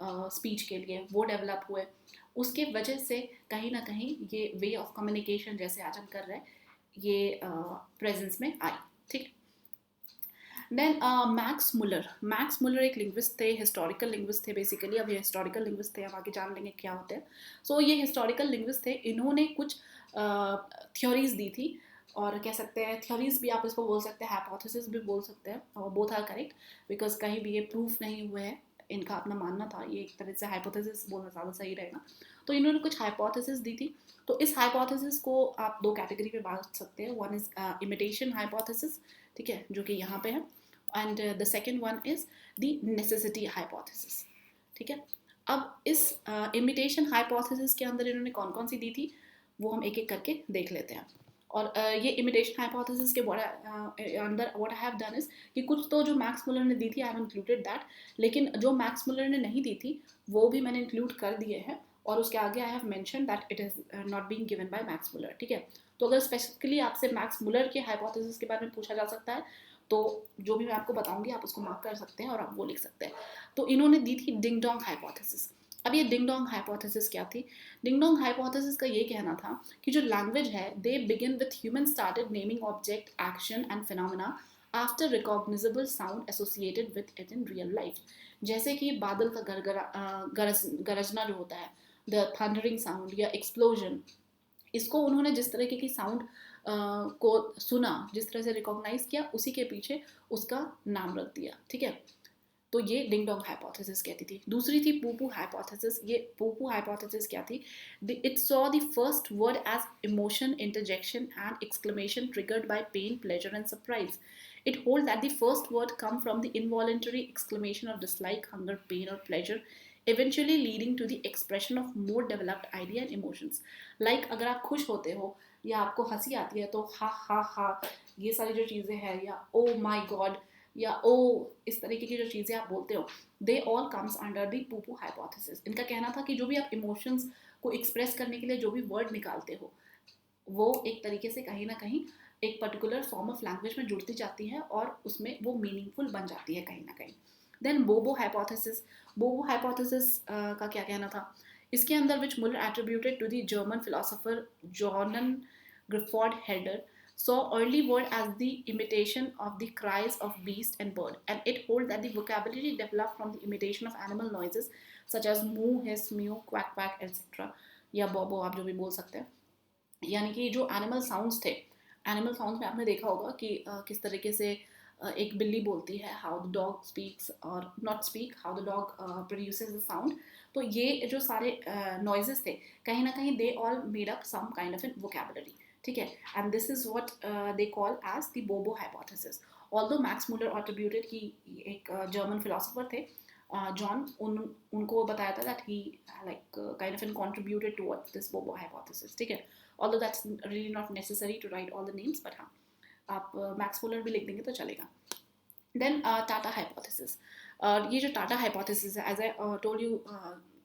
स्पीच के लिए वो डेवलप हुए. उसके वजह से कहीं ना कहीं ये वे ऑफ कम्युनिकेशन जैसे आज हम कर रहे हैं ये प्रेजेंस में आई, ठीक. देन मैक्स मुलर एक लिंग्विस्ट थे, हिस्टोरिकल लिंग्विस्ट थे बेसिकली. अब ये हिस्टोरिकल लिंग्विस्ट थे, हम आगे जान लेंगे क्या होते हैं. सो ये हिस्टोरिकल लिंग्विस्ट थे, इन्होंने कुछ थ्योरीज दी थी, और कह सकते हैं थ्योरीज भी आप इसको बोल सकते हैं, हाइपोथेसिस भी बोल सकते हैं, और बोथ आर करेक्ट बिकॉज कहीं भी ये प्रूफ नहीं हुए हैं, इनका अपना मानना था. ये एक तरह से हाइपोथेसिस बोलना ज़्यादा सही रहेगा. तो इन्होंने कुछ हाइपोथेसिस दी थी. तो इस हाइपोथेसिस को आप दो कैटेगरी में बांट सकते हैं. वन इज इमिटेशन हाइपोथेसिस, ठीक है, जो कि यहाँ पे है, and the second one is the necessity hypothesis, ठीक है. अब इस इमिटेशन हाइपोथेसिस के अंदर इन्होंने कौन कौन सी दी थी वो हम एक एक करके देख लेते हैं. और ये इमिटेशन हाइपोथेसिस के अंदर what I have done is कि कुछ तो जो मैक्स मुलर ने दी थी आई हैव इंक्लूडेड दैट, लेकिन जो मैक्स मुलर ने नहीं दी थी वो भी मैंने इंक्लूड कर दिए हैं, और उसके आगे I have mention that it is not being given by Max मुलर, ठीक है. तो अगर स्पेसिफिकली आपसे मैक्स मुलर के हाइपोथेसिस के बारे में पूछा जा सकता है तो जो भी मैं आपको बताऊंगी आप उसको मार्क कर सकते हैं और आप वो लिख सकते हैं. तो इन्होंने दी थी डिंग डोंग हाइपोथेसिस. अब ये डिंग डोंग हाइपोथेसिस क्या थी? डिंग डोंग हाइपोथेसिस का ये कहना था कि जो लैंग्वेज है they begin with human started naming object, action and phenomena after recognisable sound associated with it in real life. जैसे कि बादल का गरजना जो होता है, द थंडरिंग साउंड या एक्सप्लोजन, इसको उन्होंने जिस तरीके की साउंड को सुना, जिस तरह से रिकॉग्नाइज किया, उसी के पीछे उसका नाम रख दिया, ठीक है. तो ये डिंग डोंग हाइपोथेसिस कहती थी. दूसरी थी पूपू हाइपोथेसिस. ये पूपू हाइपोथेसिस क्या थी? It saw the first word as emotion, interjection and exclamation triggered by pain, pleasure and surprise. It holds that the first word come from the involuntary exclamation of dislike, hunger, pain or pleasure, eventually leading to the expression of more developed idea and emotions. Like अगर आप खुश होते हो या आपको हंसी आती है तो हा हा हा, ये सारी जो चीज़ें हैं, या ओ माई गॉड, या ओ, इस तरीके की जो चीज़ें आप बोलते हो, they all comes under the pooh pooh hypothesis. इनका कहना था कि जो भी आप इमोशंस को एक्सप्रेस करने के लिए जो भी वर्ड निकालते हो वो एक तरीके से कहीं ना कहीं एक पर्टिकुलर फॉर्म ऑफ लैंग्वेज में जुड़ती जाती है और उसमें वो मीनिंगफुल बन जाती है कहीं ना कहीं. देन बोबो हाइपोथेसिस. बोबो हाइपोथेसिस का क्या कहना था? इसके अंदर which Muller attributed to the German philosopher Johann Gottfried Herder, saw early word as the imitation of the cries of beast and bird, and it holds that the vocabulary developed from the imitation of animal noises such as moo, hiss, mew, quack quack etc. या बोबो आप जो भी बोल सकते हैं. यानी कि जो एनिमल साउंड्स थे, एनिमल साउंड्स में आपने देखा होगा कि किस तरीके से एक बिल्ली बोलती है, हाउ द डॉग स्पीक्स और not speak, how the dog produces the sound. तो ये जो सारे नॉइजेस थे कहीं ना कहीं they all made up some kind of an vocabulary, ठीक है. And this is what they call as the bow wow hypothesis. Although Max Muller attributed कि एक जर्मन फिलोसोफर थे जॉन, उनको बताया था that he like kind of an contributed towards this बोबो hypothesis, ठीक है. Although that's really not necessary to write all the names, but हाँ आप मैक्स मुलर भी लिख देंगे तो चलेगा. Then ta ta hypothesis. ये जो टाटा हाइपोथेसिस है, एज आई टोल्ड यू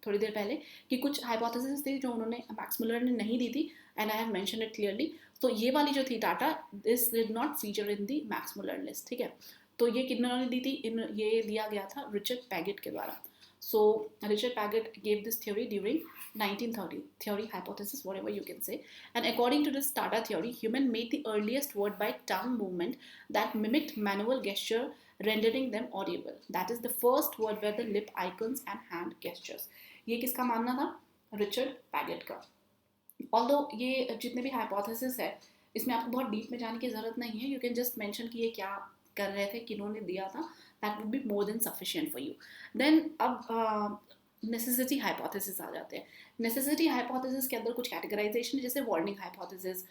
थोड़ी देर पहले कि कुछ हाइपोथेसिस थी जो उन्होंने मैक्स मुलर ने नहीं दी थी, and I have mention it clearly. तो ये वाली जो थी Tata, this did not feature in the max Muller list, ठीक है. तो ये किन्होंने दी थी? ये दिया गया था रिचर्ड पैगेट के द्वारा. So Richard Paget gave this theory during 1930, theory, hypothesis, whatever you can say. And according to this Tata theory, human made the earliest word by tongue movement that mimicked manual gesture, rendering them audible. That is the first word were the lip icons and hand gestures. ये किसका मानना था? Richard Paget का. Although ये जितने भी hypothesis है इसमें आपको बहुत डीप में जाने की ज़रूरत नहीं है. यू कैन जस्ट मेंशन कि ये क्या कर रहे थे, किन्होंने दिया था, that would be more than sufficient for you. Then अब नेसेसिटी हाइपोथेसिस आ जाते हैं. नेसेसिटी हाइपोथेसिस के अंदर कुछ कैटेगराइजेशन है, जैसे वार्निंग हाइपोथेसिस,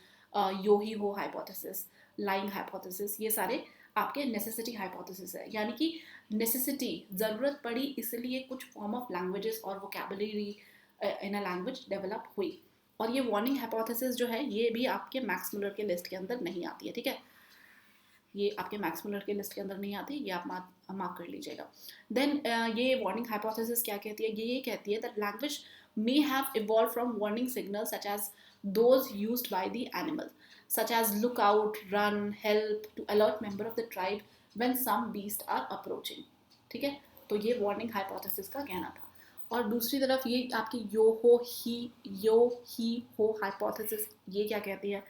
यो ही हो हाइपोथेसिस, लाइंग हाइपोथेसिस, ये सारे आपके नेसेसिटी हाइपोथेसिस है. यानी कि नेसेसिटी, ज़रूरत पड़ी इसलिए कुछ फॉर्म ऑफ लैंग्वेजेस और vocabulary in a language develop हुई. और ये वार्निंग हाइपोथेसिस जो है ये भी आपके मैक्स मुलर के लिस्ट के अंदर नहीं आती है. ठीक है, ये आपके मैक्स मुलर के लिस्ट के अंदर नहीं आती, ये आप मार्क कर लीजिएगा. देन ये वार्निंग हाइपोथेसिस क्या कहती है, ये कहती है that language may have evolved from warning signals such as those used by the animal, such as look out, run, help, to alert member of the tribe when some beasts are approaching. ठीक है, तो ये warning hypothesis का कहना था. और दूसरी तरफ ये आपकी यो ही हो हाइपोथेसिस, ये क्या कहती है,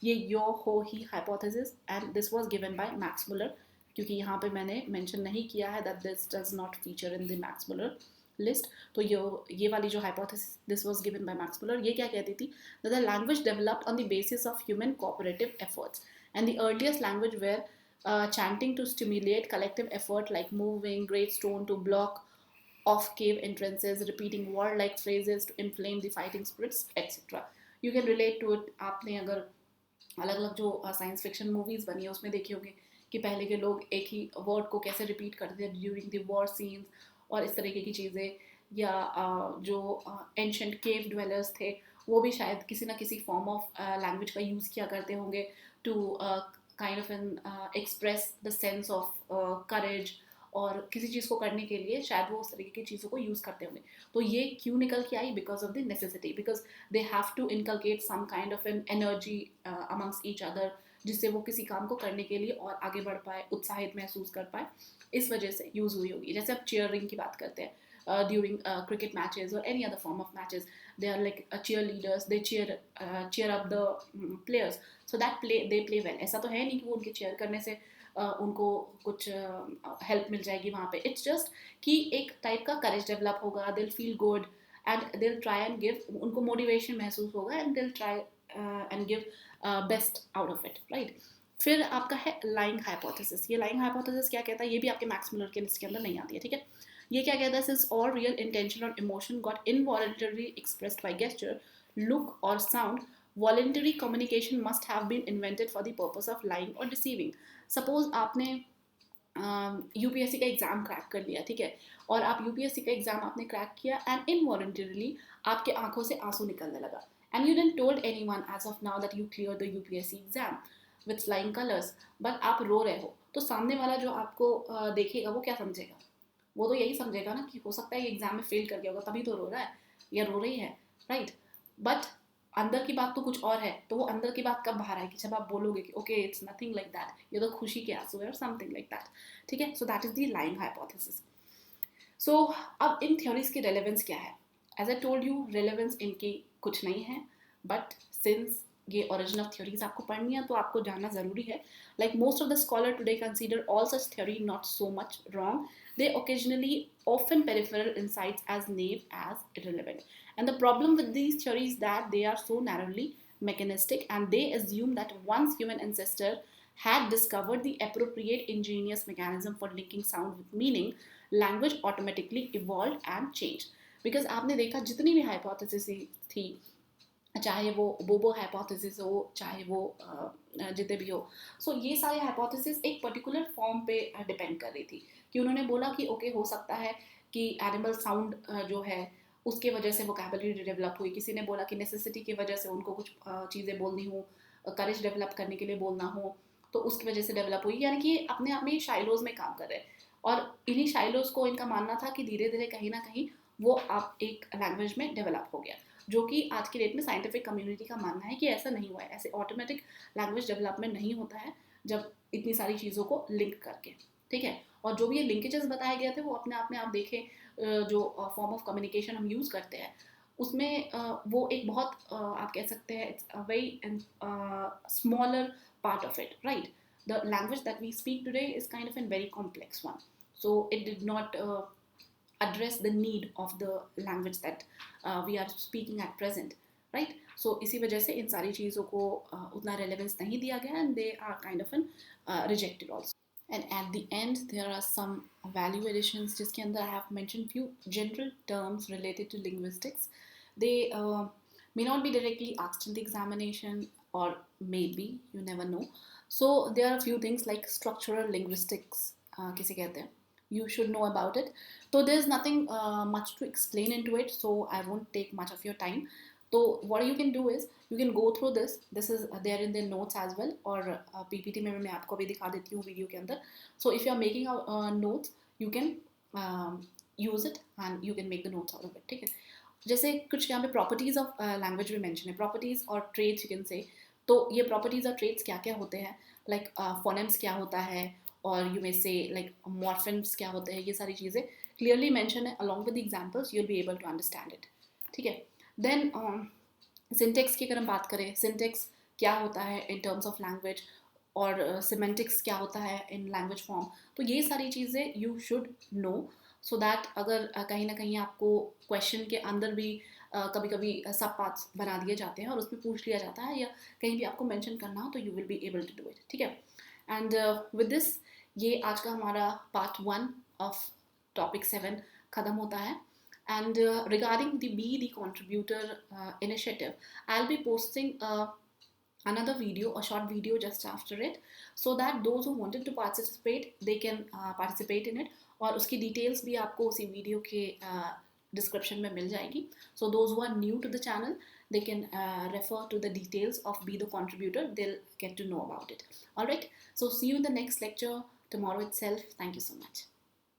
ये yo ho he hypothesis, and this was given by Max Muller. क्योंकि यहाँ पे मैंने मेंशन नहीं किया है that this does not feature in the Max Muller list, तो ये वाली जो hypothesis this was given by Max Muller, ये क्या कहती थी, that the language developed on the basis of human cooperative efforts, and the earliest language were chanting to stimulate collective effort like moving great stone to block off cave entrances, repeating warlike phrases to inflame the fighting spirits, etc. You can relate to it. आपने अगर अलग अलग जो science fiction movies बनी है उसमें देखे होंगे कि पहले के लोग एक ही वर्ड को कैसे रिपीट करते थे ड्यूरिंग द वॉर सीन्स और इस तरीके की चीज़ें. या जो एंशंट केव ड्वेलर्स थे वो भी शायद किसी ना किसी फॉर्म ऑफ लैंग्वेज का यूज़ किया करते होंगे to kind of an express the sense of courage, और किसी चीज़ को करने के लिए शायद वो उस तरीके की चीज़ों को यूज़ करते होंगे. तो ये क्यों निकल के आई, because of the necessity, because they have to inculcate some kind of an energy amongst each other, जिससे वो किसी काम को करने के लिए और आगे बढ़ पाए, उत्साहित महसूस कर पाए, इस वजह से यूज़ हुई होगी. जैसे आप चीयरिंग की बात करते हैं during cricket matches or any other form of matches, they are like cheerleaders, they cheer up the players so that they play well. ऐसा तो है नहीं कि वो उनके cheer करने से उनको कुछ हेल्प मिल जाएगी वहाँ पे. इट्स जस्ट कि एक टाइप का करेज डेवलप होगा, दिल फील गुड एंड दिल ट्राई एंड गिव, उनको मोटिवेशन महसूस होगा एंड दिल try and give best out of it, right. फिर आपका है लाइंग हाइपोथेसिस. ये लाइंग हाइपोथेसिस क्या कहता है, ये भी आपके मैक्स मुलर के लिस्ट के अंदर नहीं आती है. ठीक है, ये क्या कहता है, सिंस ऑल रियल इंटेंशन और emotion got involuntarily expressed by gesture, look और sound, voluntary communication must have been invented for the purpose of lying or deceiving. Suppose आपने यूपीएससी का एग्ज़ाम क्रैक कर लिया, ठीक है, और आप यूपीएससी का एग्ज़ाम आपने क्रैक किया एंड इनवॉलंटरली आपके आंखों से आंसू निकलने लगा, and you didn't told anyone as of now that you clear the UPSC exam with flying colours, but आप रो रहे हो, तो सामने वाला जो आपको देखेगा वो क्या समझेगा, वो तो यही समझेगा ना कि हो सकता है ये एग्ज़ाम में फेल कर गया होगा तभी तो रो रहा है या रो रही है, राइट. बट अंदर की बात तो कुछ और है, तो वो अंदर की बात कब बाहर आएगी, जब आप बोलोगे कि okay it's nothing like that, ये तो खुशी के आंसू है और समथिंग लाइक दैट. ठीक है, so that is the lying hypothesis. So अब इन थ्योरीज की रेलेवेंस क्या है, as I told you relevance इनकी कुछ नहीं है, बट सिंस ये ओरिजिन ऑफ थ्योरीज आपको पढ़नी है तो आपको जानना ज़रूरी है. Like most of the scholar today consider all such theory not so much wrong, they occasionally often peripheral insights as naive as irrelevant. And the problem with these theories is that they are so narrowly mechanistic, and they assume that once human ancestor had discovered the appropriate ingenious mechanism for linking sound with meaning, language automatically evolved and changed. Because आपने देखा जितनी भी hypothesis थी, चाहे वो बोबो hypothesis हो, चाहे वो जितने भी हो, सो ये सारे हाइपोथेसिस एक पर्टिकुलर फॉर्म पे डिपेंड कर रही थी. कि उन्होंने बोला कि ओके हो सकता है कि एनिमल साउंड जो है उसके वजह से वोकैबुलरी डेवलप हुई, किसी ने बोला कि नेसेसिटी की वजह से उनको कुछ चीज़ें बोलनी हो, करेज डेवलप करने के लिए बोलना हो, तो उसकी वजह से डेवलप हुई. यानी कि अपने आप में शाइलोज में काम कर रहे हैं, और इन्हीं शाइलोज को इनका मानना था कि धीरे धीरे कहीं ना कहीं वो आप एक लैंग्वेज में डेवलप हो गया, जो कि आज की डेट में साइंटिफिक कम्युनिटी का मानना है कि ऐसा नहीं हुआ है. ऐसे ऑटोमेटिक लैंग्वेज डेवलपमेंट नहीं होता है जब इतनी सारी चीज़ों को लिंक करके. ठीक है, और जो भी ये लिंकेजेस बताए गए थे वो अपने आप में आप देखें जो फॉर्म ऑफ कम्युनिकेशन हम यूज़ करते हैं उसमें वो एक बहुत आप कह सकते हैं it's a very smaller part of it, right. The language that we speak today is kind of an very complex one, so it did not address the need of the language that we are speaking at present, right. So इसी वजह से इन सारी चीज़ों को उतना relevance नहीं दिया गया, and they are kind of an rejected also. And at the end there are some value additions जिसके अंदर I have mentioned few general terms related to linguistics. They may not be directly asked in the examination, or maybe, you never know. So there are a few things like structural linguistics, किसे कहते हैं, you should know about it. So there's nothing much to explain into it, so I won't take much of your time. So what you can do is you can go through this is there in the notes as well, और PPT में मैं आपको भी दिखा देती हूँ video के अंदर. So if you are making notes, you can use it and you can make the notes out of it. ठीक है. जैसे कुछ यहाँ पे प्रॉपर्टीज ऑफ लैंग्वेज भी मेंशन है, प्रॉपर्टीज और ट्रेट्स यू कैन से. तो ये प्रॉपर्टीज और ट्रेट्स क्या क्या होते हैं, लाइक फोनेम्स क्या होता है, और यू मे से लाइक मॉर्फेम्स क्या होते हैं, ये सारी चीज़ें क्लियरली मेंशन है. Along with the examples you will be able to understand it. ठीक है. देन सिंटेक्स की अगर हम बात करें, सिंटेक्स क्या होता है इन टर्म्स ऑफ लैंग्वेज, और सिमेंटिक्स क्या होता है इन लैंग्वेज फॉर्म. तो ये सारी चीज़ें you should know, so that अगर कहीं ना कहीं आपको क्वेश्चन के अंदर भी कभी कभी सब पार्ट्स बना दिए जाते हैं और उसमें पूछ लिया जाता है, या कहीं भी आपको मेंशन करना हो, तो you will be able to do it. ठीक है. एंड विद दिस ये आज का हमारा पार्ट 1 ऑफ टॉपिक 7 ख़त्म होता है. And regarding the Be the Contributor initiative, I'll be posting another video, a short video just after it, so that those who wanted to participate, they can participate in it. और उसकी details भी आपको उसी video के description में मिल जाएगी. So those who are new to the channel, they can refer to the details of Be the Contributor. They'll get to know about it. Alright, so see you in the next lecture tomorrow itself. Thank you so much.